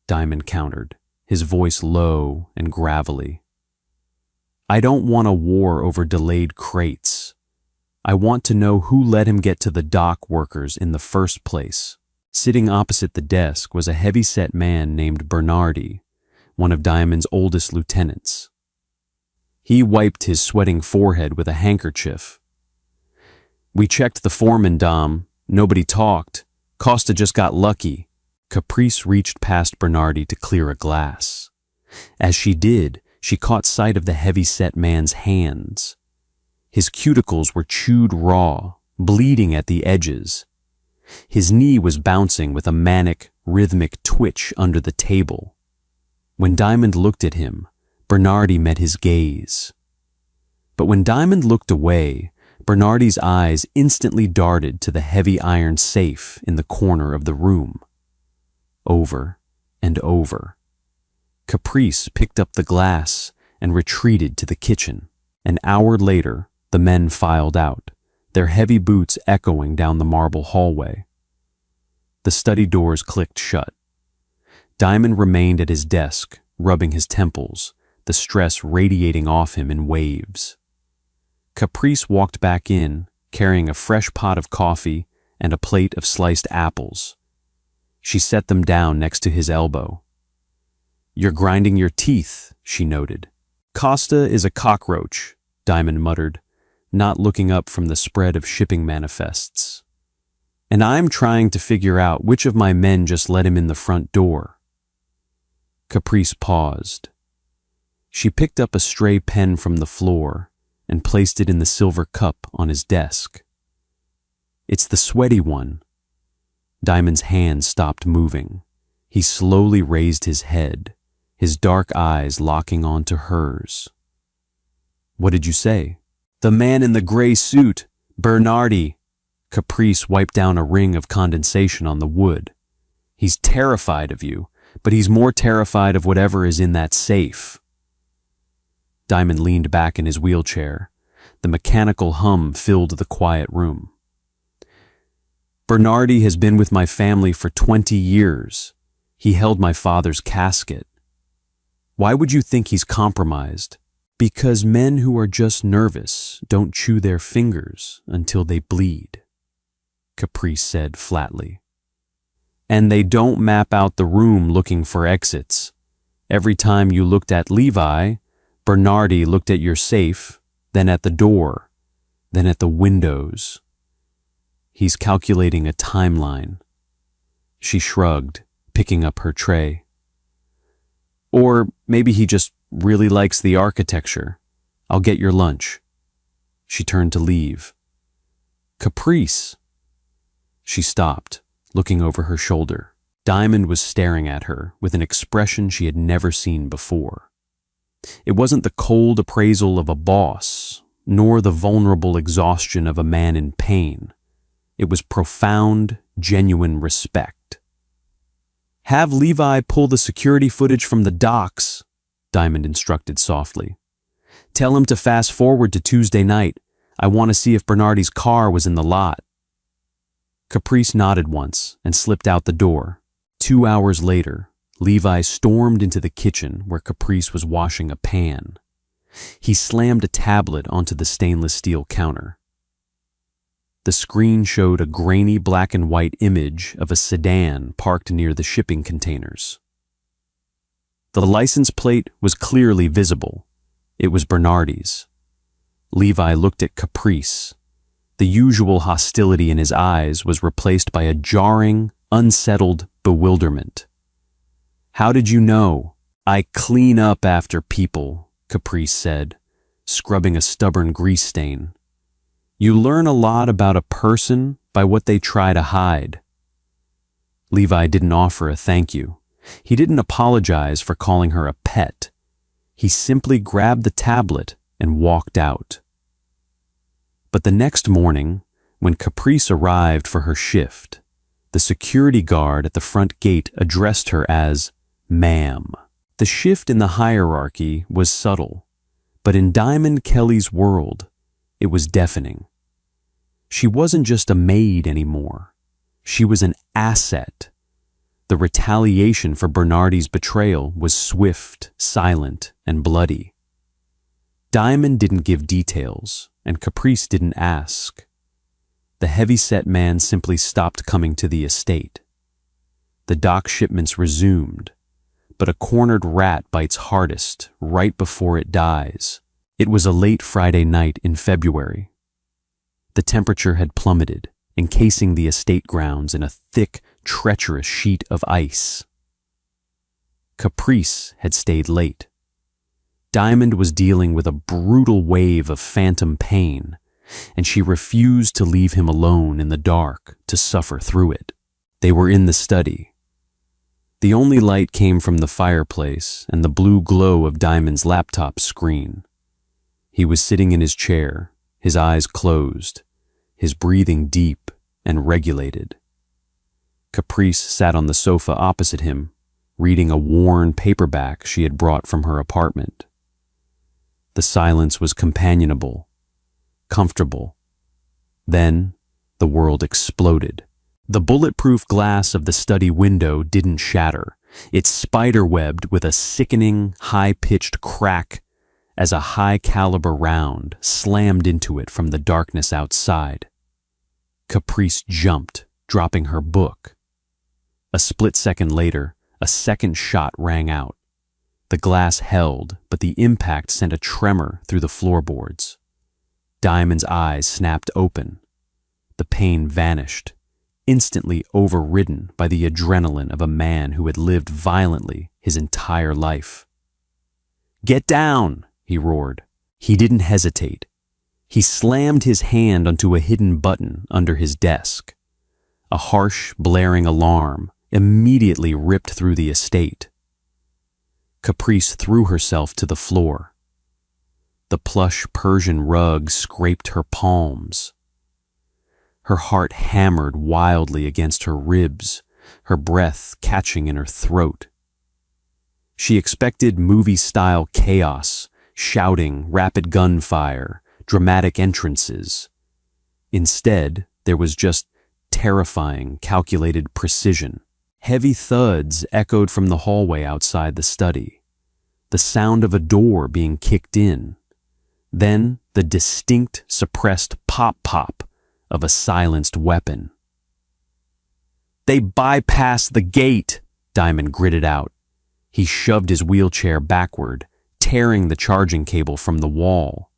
S1: Diamond countered, his voice low and gravelly. I don't want a war over delayed crates. I want to know who let him get to the dock workers in the first place. Sitting opposite the desk was a heavy-set man named Bernardi, one of Diamond's oldest lieutenants. He wiped his sweating forehead with a handkerchief. We checked the foreman, Dom. Nobody talked. Costa just got lucky. Caprice reached past Bernardi to clear a glass. As she did, she caught sight of the heavy-set man's hands. His cuticles were chewed raw, bleeding at the edges. His knee was bouncing with a manic, rhythmic twitch under the table. When Diamond looked at him, Bernardi met his gaze. But when Diamond looked away, Bernardi's eyes instantly darted to the heavy iron safe in the corner of the room. Over and over. Caprice picked up the glass and retreated to the kitchen. An hour later, the men filed out, their heavy boots echoing down the marble hallway. The study doors clicked shut. Diamond remained at his desk, rubbing his temples, the stress radiating off him in waves. Caprice walked back in, carrying a fresh pot of coffee and a plate of sliced apples. She set them down next to his elbow. You're grinding your teeth, she noted. Costa is a cockroach, Diamond muttered, not looking up from the spread of shipping manifests. And I'm trying to figure out which of my men just let him in the front door. Caprice paused. She picked up a stray pen from the floor and placed it in the silver cup on his desk. It's the sweaty one. Diamond's hand stopped moving. He slowly raised his head, his dark eyes locking onto hers. What did you say? The man in the gray suit, Bernardi. Caprice wiped down a ring of condensation on the wood. He's terrified of you, but he's more terrified of whatever is in that safe. Diamond leaned back in his wheelchair. The mechanical hum filled the quiet room. Bernardi has been with my family for 20 years. He held my father's casket. Why would you think he's compromised? Because men who are just nervous don't chew their fingers until they bleed, Caprice said flatly. And they don't map out the room looking for exits. Every time you looked at Levi, Bernardi looked at your safe, then at the door, then at the windows. He's calculating a timeline. She shrugged, picking up her tray. Or maybe he just really likes the architecture. I'll get your lunch. She turned to leave. Caprice. She stopped, looking over her shoulder. Diamond was staring at her with an expression she had never seen before. It wasn't the cold appraisal of a boss, nor the vulnerable exhaustion of a man in pain. It was profound, genuine respect. Have Levi pull the security footage from the docks, Diamond instructed softly. Tell him to fast forward to Tuesday night. I want to see if Bernardi's car was in the lot. Caprice nodded once and slipped out the door. 2 hours later, Levi stormed into the kitchen where Caprice was washing a pan. He slammed a tablet onto the stainless steel counter. The screen showed a grainy black and white image of a sedan parked near the shipping containers. The license plate was clearly visible. It was Bernardi's. Levi looked at Caprice. The usual hostility in his eyes was replaced by a jarring, unsettled bewilderment. How did you know? I clean up after people, Caprice said, scrubbing a stubborn grease stain. You learn a lot about a person by what they try to hide. Levi didn't offer a thank you. He didn't apologize for calling her a pet. He simply grabbed the tablet and walked out. But the next morning, when Caprice arrived for her shift, the security guard at the front gate addressed her as ma'am. The shift in the hierarchy was subtle, but in Diamond Kelly's world, it was deafening. She wasn't just a maid anymore. She was an asset. The retaliation for Bernardi's betrayal was swift, silent, and bloody. Diamond didn't give details, and Caprice didn't ask. The heavy-set man simply stopped coming to the estate. The dock shipments resumed, but a cornered rat bites hardest right before it dies. It was a late Friday night in February. The temperature had plummeted, encasing the estate grounds in a thick, treacherous sheet of ice. Caprice had stayed late. Diamond was dealing with a brutal wave of phantom pain, and she refused to leave him alone in the dark to suffer through it. They were in the study. The only light came from the fireplace and the blue glow of Diamond's laptop screen. He was sitting in his chair, his eyes closed, his breathing deep and regulated. Caprice sat on the sofa opposite him, reading a worn paperback she had brought from her apartment. The silence was companionable, comfortable. Then the world exploded. The bulletproof glass of the study window didn't shatter. It spiderwebbed with a sickening, high-pitched crack as a high-caliber round slammed into it from the darkness outside. Caprice jumped, dropping her book. A split second later, a second shot rang out. The glass held, but the impact sent a tremor through the floorboards. Diamond's eyes snapped open. The pain vanished, instantly overridden by the adrenaline of a man who had lived violently his entire life. "Get down!" he roared. He didn't hesitate. He slammed his hand onto a hidden button under his desk. A harsh, blaring alarm immediately ripped through the estate. Caprice threw herself to the floor. The plush Persian rug scraped her palms. Her heart hammered wildly against her ribs, her breath catching in her throat. She expected movie-style chaos, shouting, rapid gunfire, dramatic entrances. Instead, there was just terrifying, calculated precision. Heavy thuds echoed from the hallway outside the study, the sound of a door being kicked in, then the distinct, suppressed pop-pop of a silenced weapon. "They bypassed the gate," Diamond gritted out. He shoved his wheelchair backward, tearing the charging cable from the wall.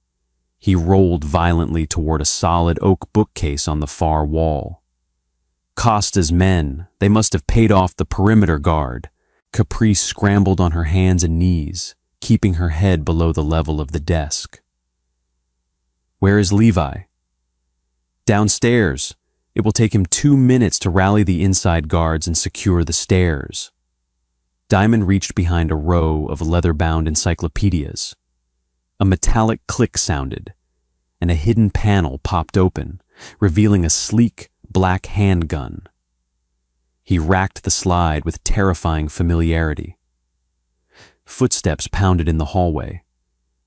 S1: He rolled violently toward a solid oak bookcase on the far wall. Costa's men, they must have paid off the perimeter guard. Caprice scrambled on her hands and knees, keeping her head below the level of the desk. "Where is Levi?" "Downstairs. It will take him 2 minutes to rally the inside guards and secure the stairs." Diamond reached behind a row of leather-bound encyclopedias. A metallic click sounded, and a hidden panel popped open, revealing a sleek, black handgun. He racked the slide with terrifying familiarity. Footsteps pounded in the hallway.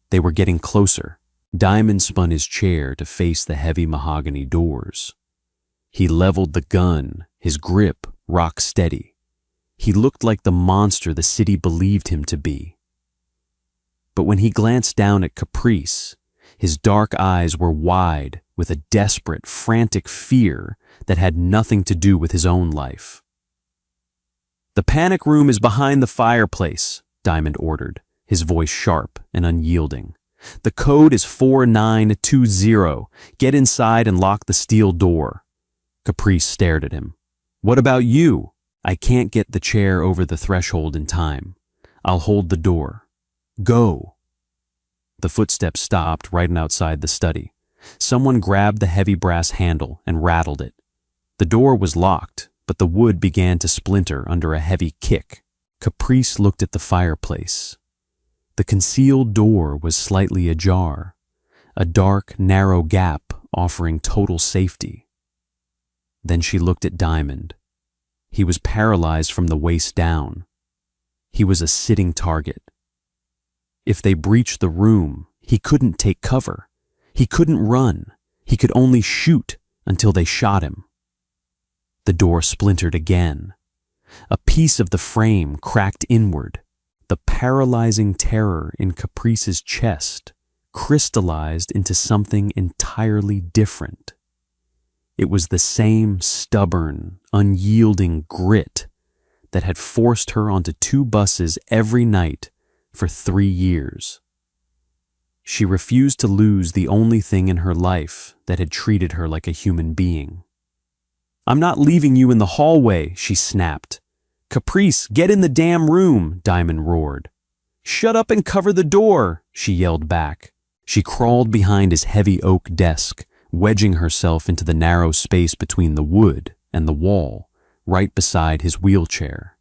S1: They were getting closer. Diamond spun his chair to face the heavy mahogany doors. He leveled the gun, his grip rock steady. He looked like the monster the city believed him to be. But when he glanced down at Caprice, his dark eyes were wide with a desperate, frantic fear that had nothing to do with his own life. "The panic room is behind the fireplace," Diamond ordered, his voice sharp and unyielding. "The code is 4920. Get inside and lock the steel door." Caprice stared at him. "What about you?" "I can't get the chair over the threshold in time. I'll hold the door. Go." The footsteps stopped right outside the study. Someone grabbed the heavy brass handle and rattled it. The door was locked, but the wood began to splinter under a heavy kick. Caprice looked at the fireplace. The concealed door was slightly ajar, a dark, narrow gap offering total safety. Then she looked at Diamond. He was paralyzed from the waist down. He was a sitting target. If they breached the room, he couldn't take cover. He couldn't run. He could only shoot until they shot him. The door splintered again. A piece of the frame cracked inward. The paralyzing terror in Caprice's chest crystallized into something entirely different. It was the same stubborn, unyielding grit that had forced her onto 2 buses every night for 3 years. She refused to lose the only thing in her life that had treated her like a human being. "I'm not leaving you in the hallway," she snapped. "Caprice, get in the damn room," Diamond roared. "Shut up and cover the door," she yelled back. She crawled behind his heavy oak desk, wedging herself into the narrow space between the wood and the wall, right beside his wheelchair.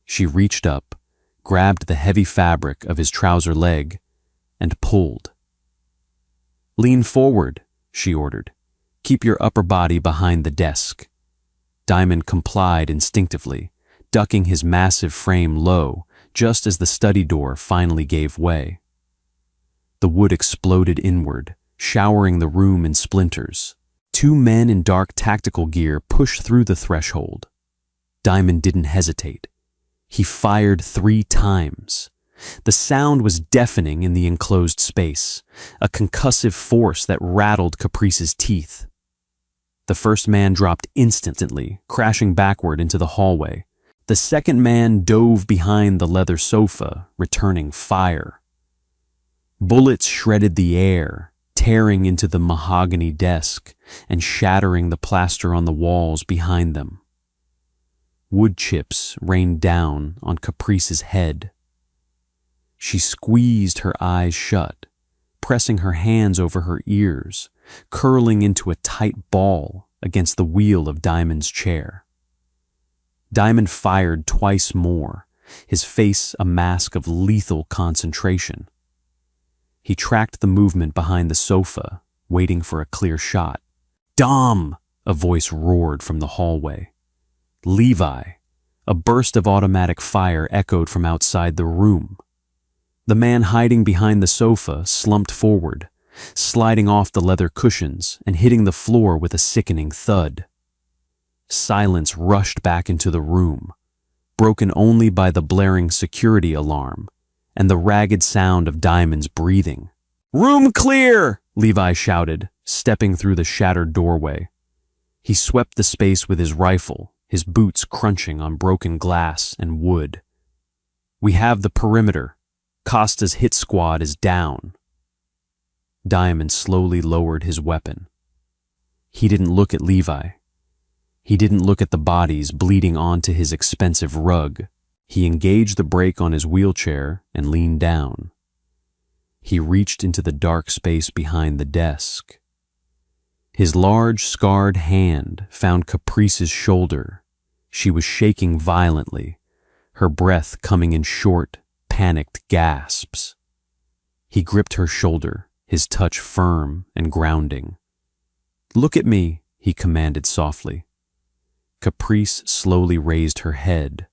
S1: She reached up, grabbed the heavy fabric of his trouser leg, and pulled. "Lean forward," she ordered. "Keep your upper body behind the desk." Diamond complied instinctively, ducking his massive frame low just as the study door finally gave way. The wood exploded inward, showering the room in splinters. 2 men in dark tactical gear pushed through the threshold. Diamond didn't hesitate. He fired 3 times. The sound was deafening in the enclosed space, a concussive force that rattled Caprice's teeth. The first man dropped instantly, crashing backward into the hallway. The second man dove behind the leather sofa, returning fire. Bullets shredded the air, tearing into the mahogany desk and shattering the plaster on the walls behind them. Wood chips rained down on Caprice's head. She squeezed her eyes shut, pressing her hands over her ears, curling into a tight ball against the wheel of Diamond's chair. Diamond fired twice more, his face a mask of lethal concentration. He tracked the movement behind the sofa, waiting for a clear shot. "Dom!" a voice roared from the hallway. "Levi!" A burst of automatic fire echoed from outside the room. The man hiding behind the sofa slumped forward, sliding off the leather cushions and hitting the floor with a sickening thud. Silence rushed back into the room, broken only by the blaring security alarm and the ragged sound of Diamond's breathing. "Room clear!" Levi shouted, stepping through the shattered doorway. He swept the space with his rifle, his boots crunching on broken glass and wood. "We have the perimeter. Costa's hit squad is down." Diamond slowly lowered his weapon. He didn't look at Levi. He didn't look at the bodies bleeding onto his expensive rug. He engaged the brake on his wheelchair and leaned down. He reached into the dark space behind the desk. His large, scarred hand found Caprice's shoulder. She was shaking violently, her breath coming in short, panicked gasps. He gripped her shoulder, his touch firm and grounding. "Look at me," he commanded softly. Caprice slowly raised her head.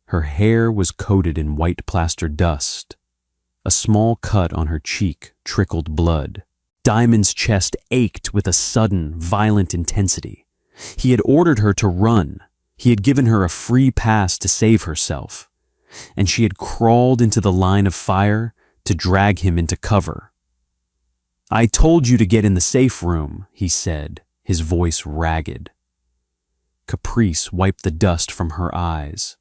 S1: Her hair was coated in white plaster dust. A small cut on her cheek trickled blood. Diamond's chest ached with a sudden, violent intensity. He had ordered her to run. He had given her a free pass to save herself. And she had crawled into the line of fire to drag him into cover. "I told you to get in the safe room," he said, his voice ragged. Caprice wiped the dust from her eyes.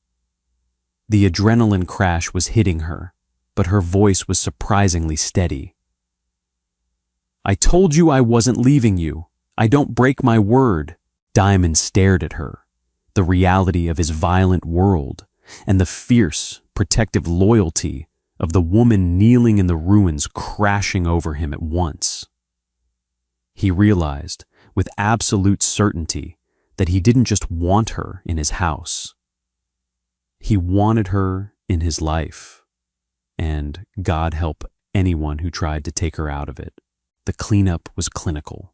S1: The adrenaline crash was hitting her, but her voice was surprisingly steady. "I told you I wasn't leaving you. I don't break my word." Diamond stared at her, the reality of his violent world and the fierce, protective loyalty of the woman kneeling in the ruins crashing over him at once. He realized, with absolute certainty, that he didn't just want her in his house. He wanted her in his life, and God help anyone who tried to take her out of it. The cleanup was clinical.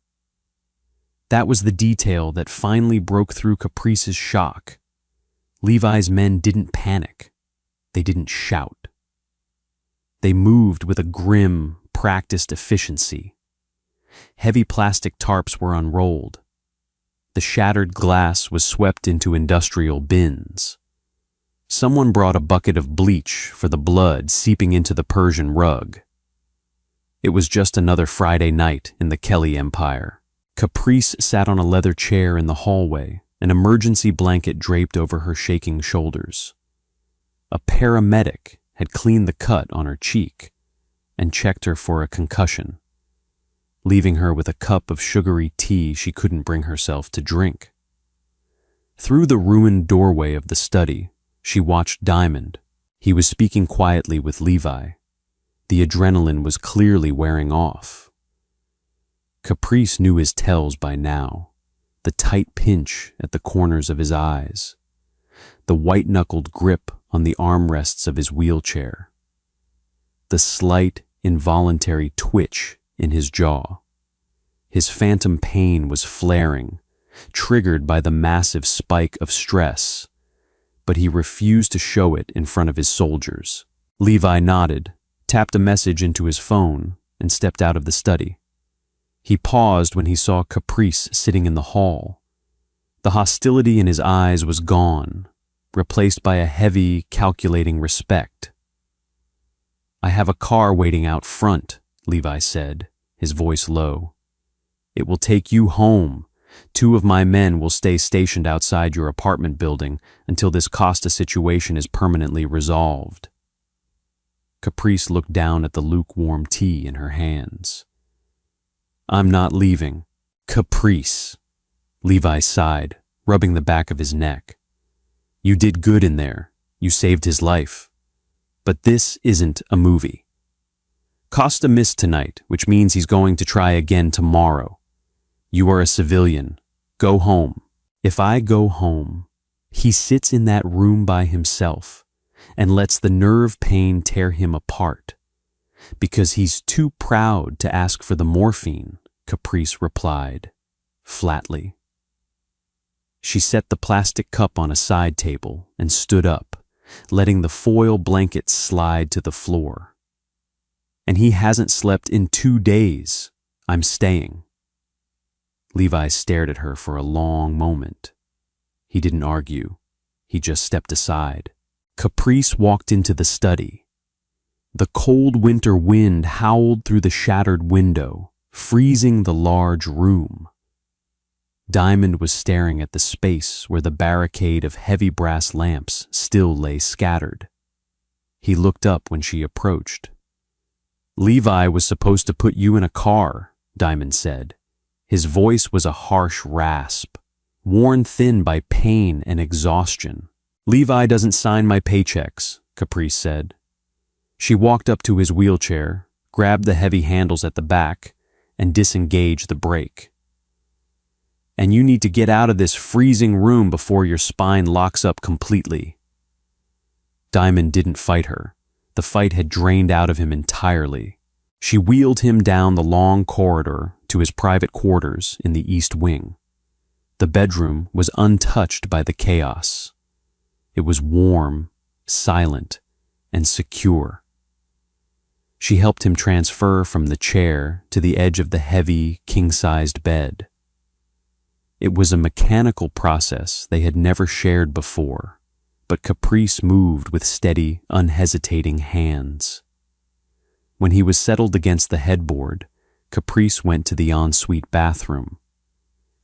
S1: That was the detail that finally broke through Caprice's shock. Levi's men didn't panic. They didn't shout. They moved with a grim, practiced efficiency. Heavy plastic tarps were unrolled. The shattered glass was swept into industrial bins. Someone brought a bucket of bleach for the blood seeping into the Persian rug. It was just another Friday night in the Kelly Empire. Caprice sat on a leather chair in the hallway, an emergency blanket draped over her shaking shoulders. A paramedic had cleaned the cut on her cheek and checked her for a concussion, leaving her with a cup of sugary tea she couldn't bring herself to drink. Through the ruined doorway of the study, she watched Diamond. He was speaking quietly with Levi. The adrenaline was clearly wearing off. Caprice knew his tells by now. The tight pinch at the corners of his eyes. The white-knuckled grip on the armrests of his wheelchair. The slight, involuntary twitch in his jaw. His phantom pain was flaring, triggered by the massive spike of stress, but he refused to show it in front of his soldiers. Levi nodded, tapped a message into his phone, and stepped out of the study. He paused when he saw Caprice sitting in the hall. The hostility in his eyes was gone, replaced by a heavy, calculating respect. "I have a car waiting out front," Levi said, his voice low. "It will take you home. 2 of my men will stay stationed outside your apartment building until this Costa situation is permanently resolved." Caprice looked down at the lukewarm tea in her hands. "I'm not leaving." "Caprice," Levi sighed, rubbing the back of his neck. "You did good in there. You saved his life. But this isn't a movie. Costa missed tonight, which means he's going to try again tomorrow. You are a civilian. Go home." "If I go home," he sits in that room by himself and lets the nerve pain tear him apart. "Because he's too proud to ask for the morphine," Caprice replied, flatly. She set the plastic cup on a side table and stood up, letting the foil blanket slide to the floor. "And he hasn't slept in 2 days. I'm staying." Levi stared at her for a long moment. He didn't argue. He just stepped aside. Caprice walked into the study. The cold winter wind howled through the shattered window, freezing the large room. Diamond was staring at the space where the barricade of heavy brass lamps still lay scattered. He looked up when she approached. "Levi was supposed to put you in a car," Diamond said. His voice was a harsh rasp, worn thin by pain and exhaustion. "Levi doesn't sign my paychecks," Caprice said. She walked up to his wheelchair, grabbed the heavy handles at the back, and disengaged the brake. "And you need to get out of this freezing room before your spine locks up completely." Diamond didn't fight her. The fight had drained out of him entirely. She wheeled him down the long corridor to his private quarters in the East Wing. The bedroom was untouched by the chaos. It was warm, silent, and secure. She helped him transfer from the chair to the edge of the heavy, king-sized bed. It was a mechanical process they had never shared before, but Caprice moved with steady, unhesitating hands. When he was settled against the headboard, Caprice went to the ensuite bathroom.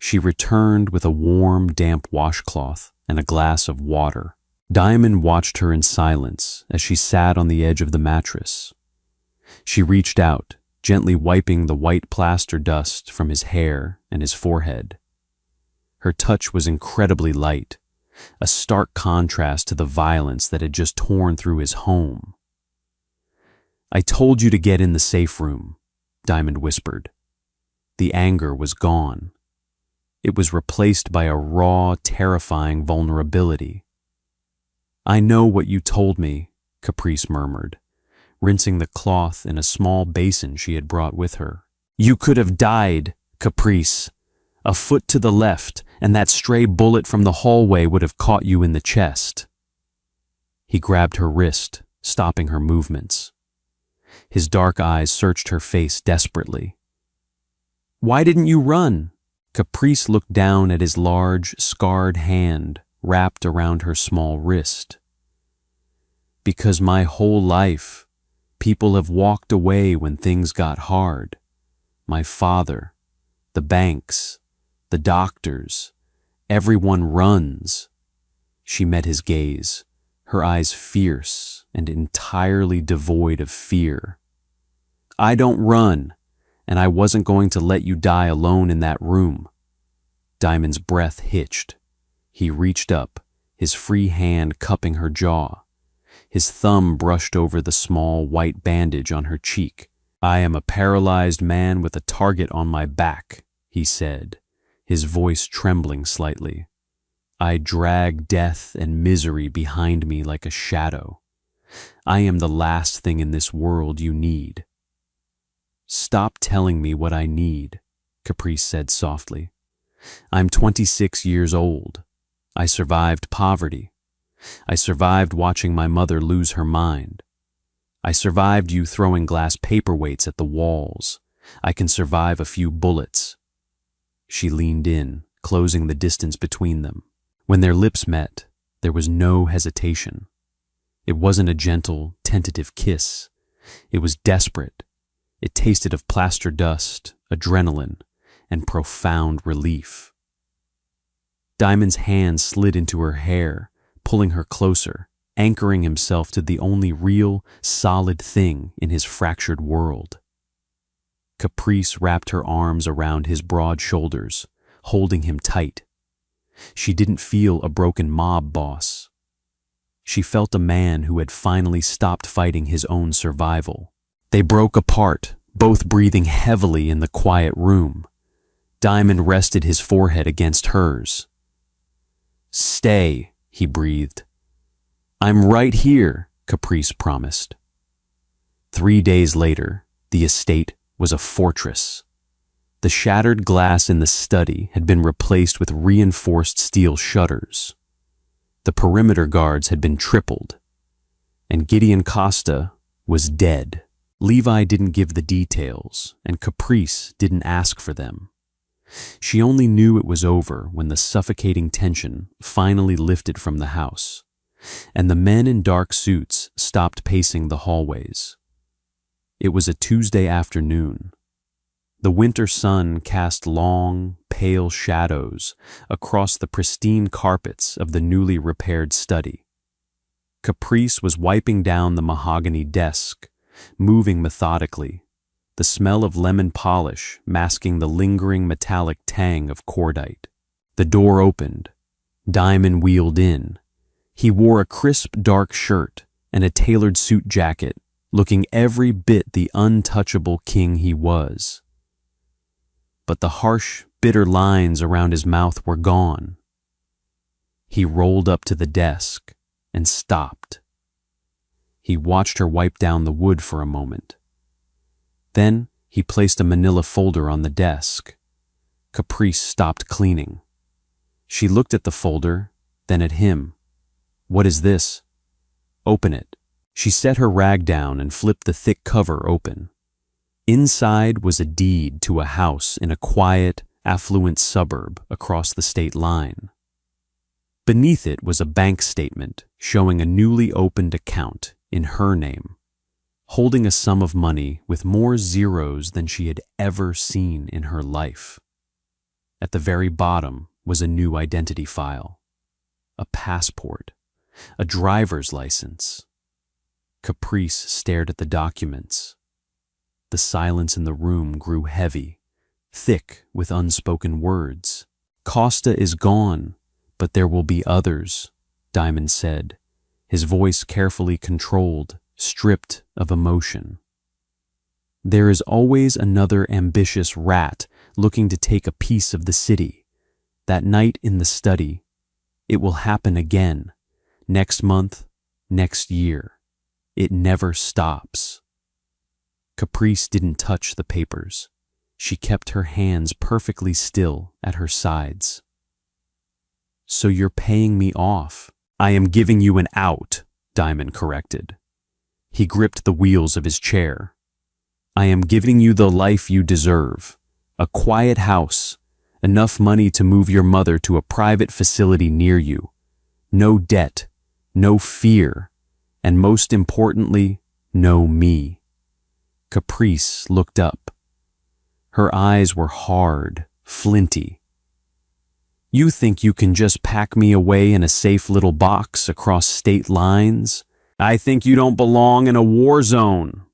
S1: She returned with a warm, damp washcloth and a glass of water. Diamond watched her in silence as she sat on the edge of the mattress. She reached out, gently wiping the white plaster dust from his hair and his forehead. Her touch was incredibly light, a stark contrast to the violence that had just torn through his home. "I told you to get in the safe room," Diamond whispered. The anger was gone. It was replaced by a raw, terrifying vulnerability. "I know what you told me," Caprice murmured, rinsing the cloth in a small basin she had brought with her. "You could have died, Caprice. A foot to the left, and that stray bullet from the hallway would have caught you in the chest." He grabbed her wrist, stopping her movements. His dark eyes searched her face desperately. "Why didn't you run?" Caprice looked down at his large, scarred hand wrapped around her small wrist. "Because my whole life, people have walked away when things got hard. My father, the banks, the doctors, everyone runs." She met his gaze, her eyes fierce and entirely devoid of fear. "I don't run, and I wasn't going to let you die alone in that room." Diamond's breath hitched. He reached up, his free hand cupping her jaw. His thumb brushed over the small white bandage on her cheek. "I am a paralyzed man with a target on my back," he said, his voice trembling slightly. "I drag death and misery behind me like a shadow. I am the last thing in this world you need." "Stop telling me what I need," Caprice said softly. "I'm 26 years old. I survived poverty. I survived watching my mother lose her mind. I survived you throwing glass paperweights at the walls. I can survive a few bullets." She leaned in, closing the distance between them. When their lips met, there was no hesitation. It wasn't a gentle, tentative kiss. It was desperate. It tasted of plaster dust, adrenaline, and profound relief. Diamond's hand slid into her hair, pulling her closer, anchoring himself to the only real, solid thing in his fractured world. Caprice wrapped her arms around his broad shoulders, holding him tight. She didn't feel a broken mob boss. She felt a man who had finally stopped fighting his own survival. They broke apart, both breathing heavily in the quiet room. Diamond rested his forehead against hers. "Stay," he breathed. "I'm right here," Caprice promised. 3 days later, the estate was a fortress. The shattered glass in the study had been replaced with reinforced steel shutters. The perimeter guards had been tripled, and Gideon Costa was dead. Levi didn't give the details, and Caprice didn't ask for them. She only knew it was over when the suffocating tension finally lifted from the house, and the men in dark suits stopped pacing the hallways. It was a Tuesday afternoon. The winter sun cast long, pale shadows across the pristine carpets of the newly repaired study. Caprice was wiping down the mahogany desk, moving methodically, the smell of lemon polish masking the lingering metallic tang of cordite. The door opened. Diamond wheeled in. He wore a crisp dark shirt and a tailored suit jacket, looking every bit the untouchable king he was. But the harsh, bitter lines around his mouth were gone. He rolled up to the desk and stopped. He watched her wipe down the wood for a moment. Then he placed a manila folder on the desk. Caprice stopped cleaning. She looked at the folder, then at him. "What is this?" "Open it." She set her rag down and flipped the thick cover open. Inside was a deed to a house in a quiet, affluent suburb across the state line. Beneath it was a bank statement showing a newly opened account in her name, holding a sum of money with more zeros than she had ever seen in her life. At the very bottom was a new identity file, a passport, a driver's license. Caprice stared at the documents. The silence in the room grew heavy, thick with unspoken words. "Costa is gone, but there will be others," Diamond said, his voice carefully controlled, stripped of emotion. "There is always another ambitious rat looking to take a piece of the city. That night in the study, it will happen again, next month, next year. It never stops." Caprice didn't touch the papers. She kept her hands perfectly still at her sides. "So you're paying me off." "I am giving you an out," Diamond corrected. He gripped the wheels of his chair. "I am giving you the life you deserve. A quiet house, enough money to move your mother to a private facility near you. No debt, no fear, and most importantly, no me." Caprice looked up. Her eyes were hard, flinty. "You think you can just pack me away in a safe little box across state lines? I think you don't belong in a war zone."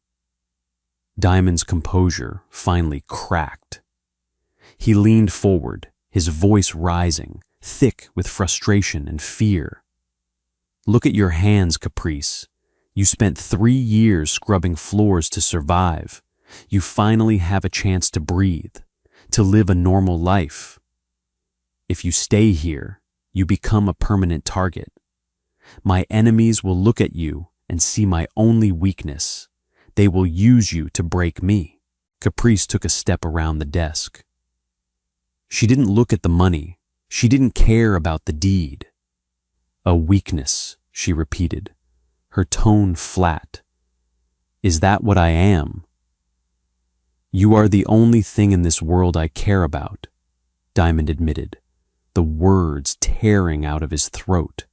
S1: Diamond's composure finally cracked. He leaned forward, his voice rising, thick with frustration and fear. "Look at your hands, Caprice. You spent 3 years scrubbing floors to survive. You finally have a chance to breathe, to live a normal life. If you stay here, you become a permanent target. My enemies will look at you and see my only weakness. They will use you to break me." Caprice took a step around the desk. She didn't look at the money. She didn't care about the deed. "A weakness," she repeated, her tone flat. "Is that what I am?" "You are the only thing in this world I care about," Diamond admitted, the words tearing out of his throat.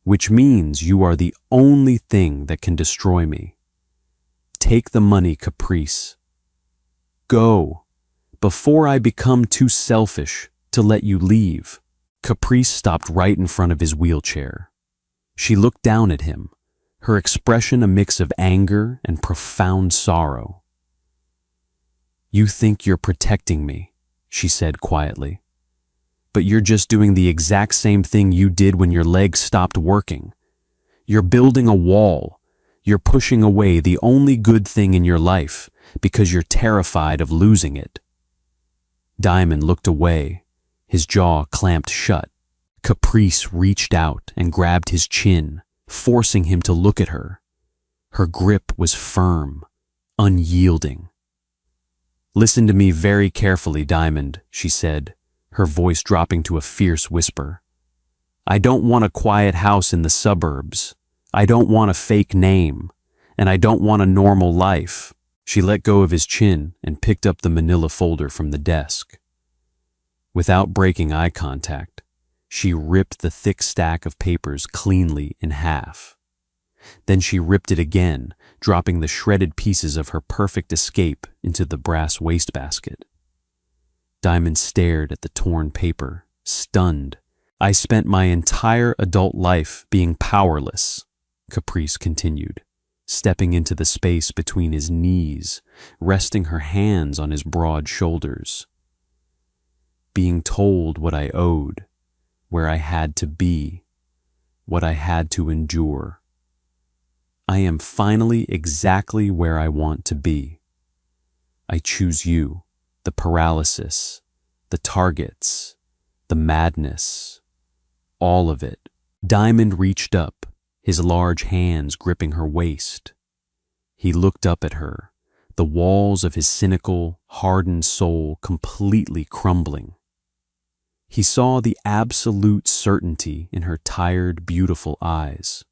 S1: "Which means you are the only thing that can destroy me. Take the money, Caprice. Go, before I become too selfish to let you leave." Caprice stopped right in front of his wheelchair. She looked down at him, her expression a mix of anger and profound sorrow. "You think you're protecting me," she said quietly, "but you're just doing the exact same thing you did when your legs stopped working. You're building a wall. You're pushing away the only good thing in your life because you're terrified of losing it." Diamond looked away, his jaw clamped shut. Caprice reached out and grabbed his chin, forcing him to look at her. Her grip was firm, unyielding. "Listen to me very carefully, Diamond," she said, her voice dropping to a fierce whisper. "I don't want a quiet house in the suburbs. I don't want a fake name, and I don't want a normal life." She let go of his chin and picked up the manila folder from the desk. Without breaking eye contact, she ripped the thick stack of papers cleanly in half. Then she ripped it again, dropping the shredded pieces of her perfect escape into the brass wastebasket. Diamond stared at the torn paper, stunned. "I spent my entire adult life being powerless," Caprice continued, stepping into the space between his knees, resting her hands on his broad shoulders. "Being told what I owed, where I had to be, what I had to endure. I am finally exactly where I want to be. I choose you, the paralysis, the targets, the madness, all of it." Diamond reached up, his large hands gripping her waist. He looked up at her, the walls of his cynical, hardened soul completely crumbling. He saw the absolute certainty in her tired, beautiful eyes.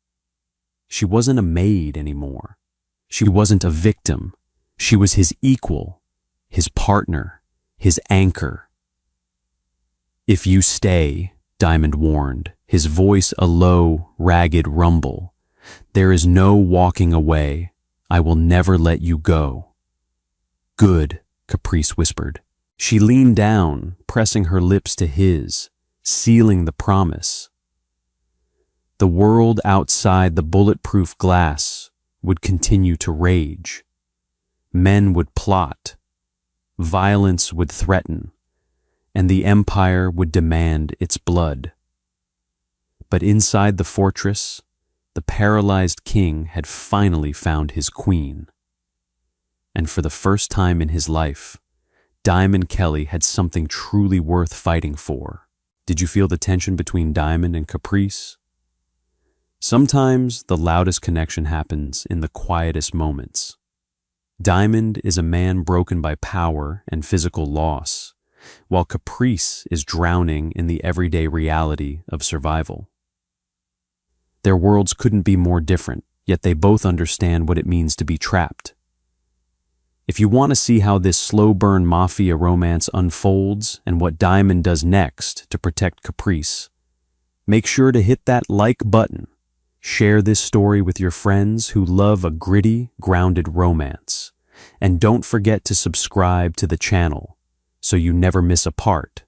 S1: She wasn't a maid anymore. She wasn't a victim. She was his equal, his partner, his anchor. "If you stay," Diamond warned, his voice a low, ragged rumble, "there is no walking away. I will never let you go." "Good," Caprice whispered. She leaned down, pressing her lips to his, sealing the promise. The world outside the bulletproof glass would continue to rage. Men would plot, violence would threaten, and the empire would demand its blood. But inside the fortress, the paralyzed king had finally found his queen. And for the first time in his life, Diamond Kelly had something truly worth fighting for. Did you feel the tension between Diamond and Caprice? Sometimes the loudest connection happens in the quietest moments. Diamond is a man broken by power and physical loss, while Caprice is drowning in the everyday reality of survival. Their worlds couldn't be more different, yet they both understand what it means to be trapped. If you want to see how this slow-burn mafia romance unfolds and what Diamond does next to protect Caprice, make sure to hit that like button. Share this story with your friends who love a gritty, grounded romance. And don't forget to subscribe to the channel so you never miss a part.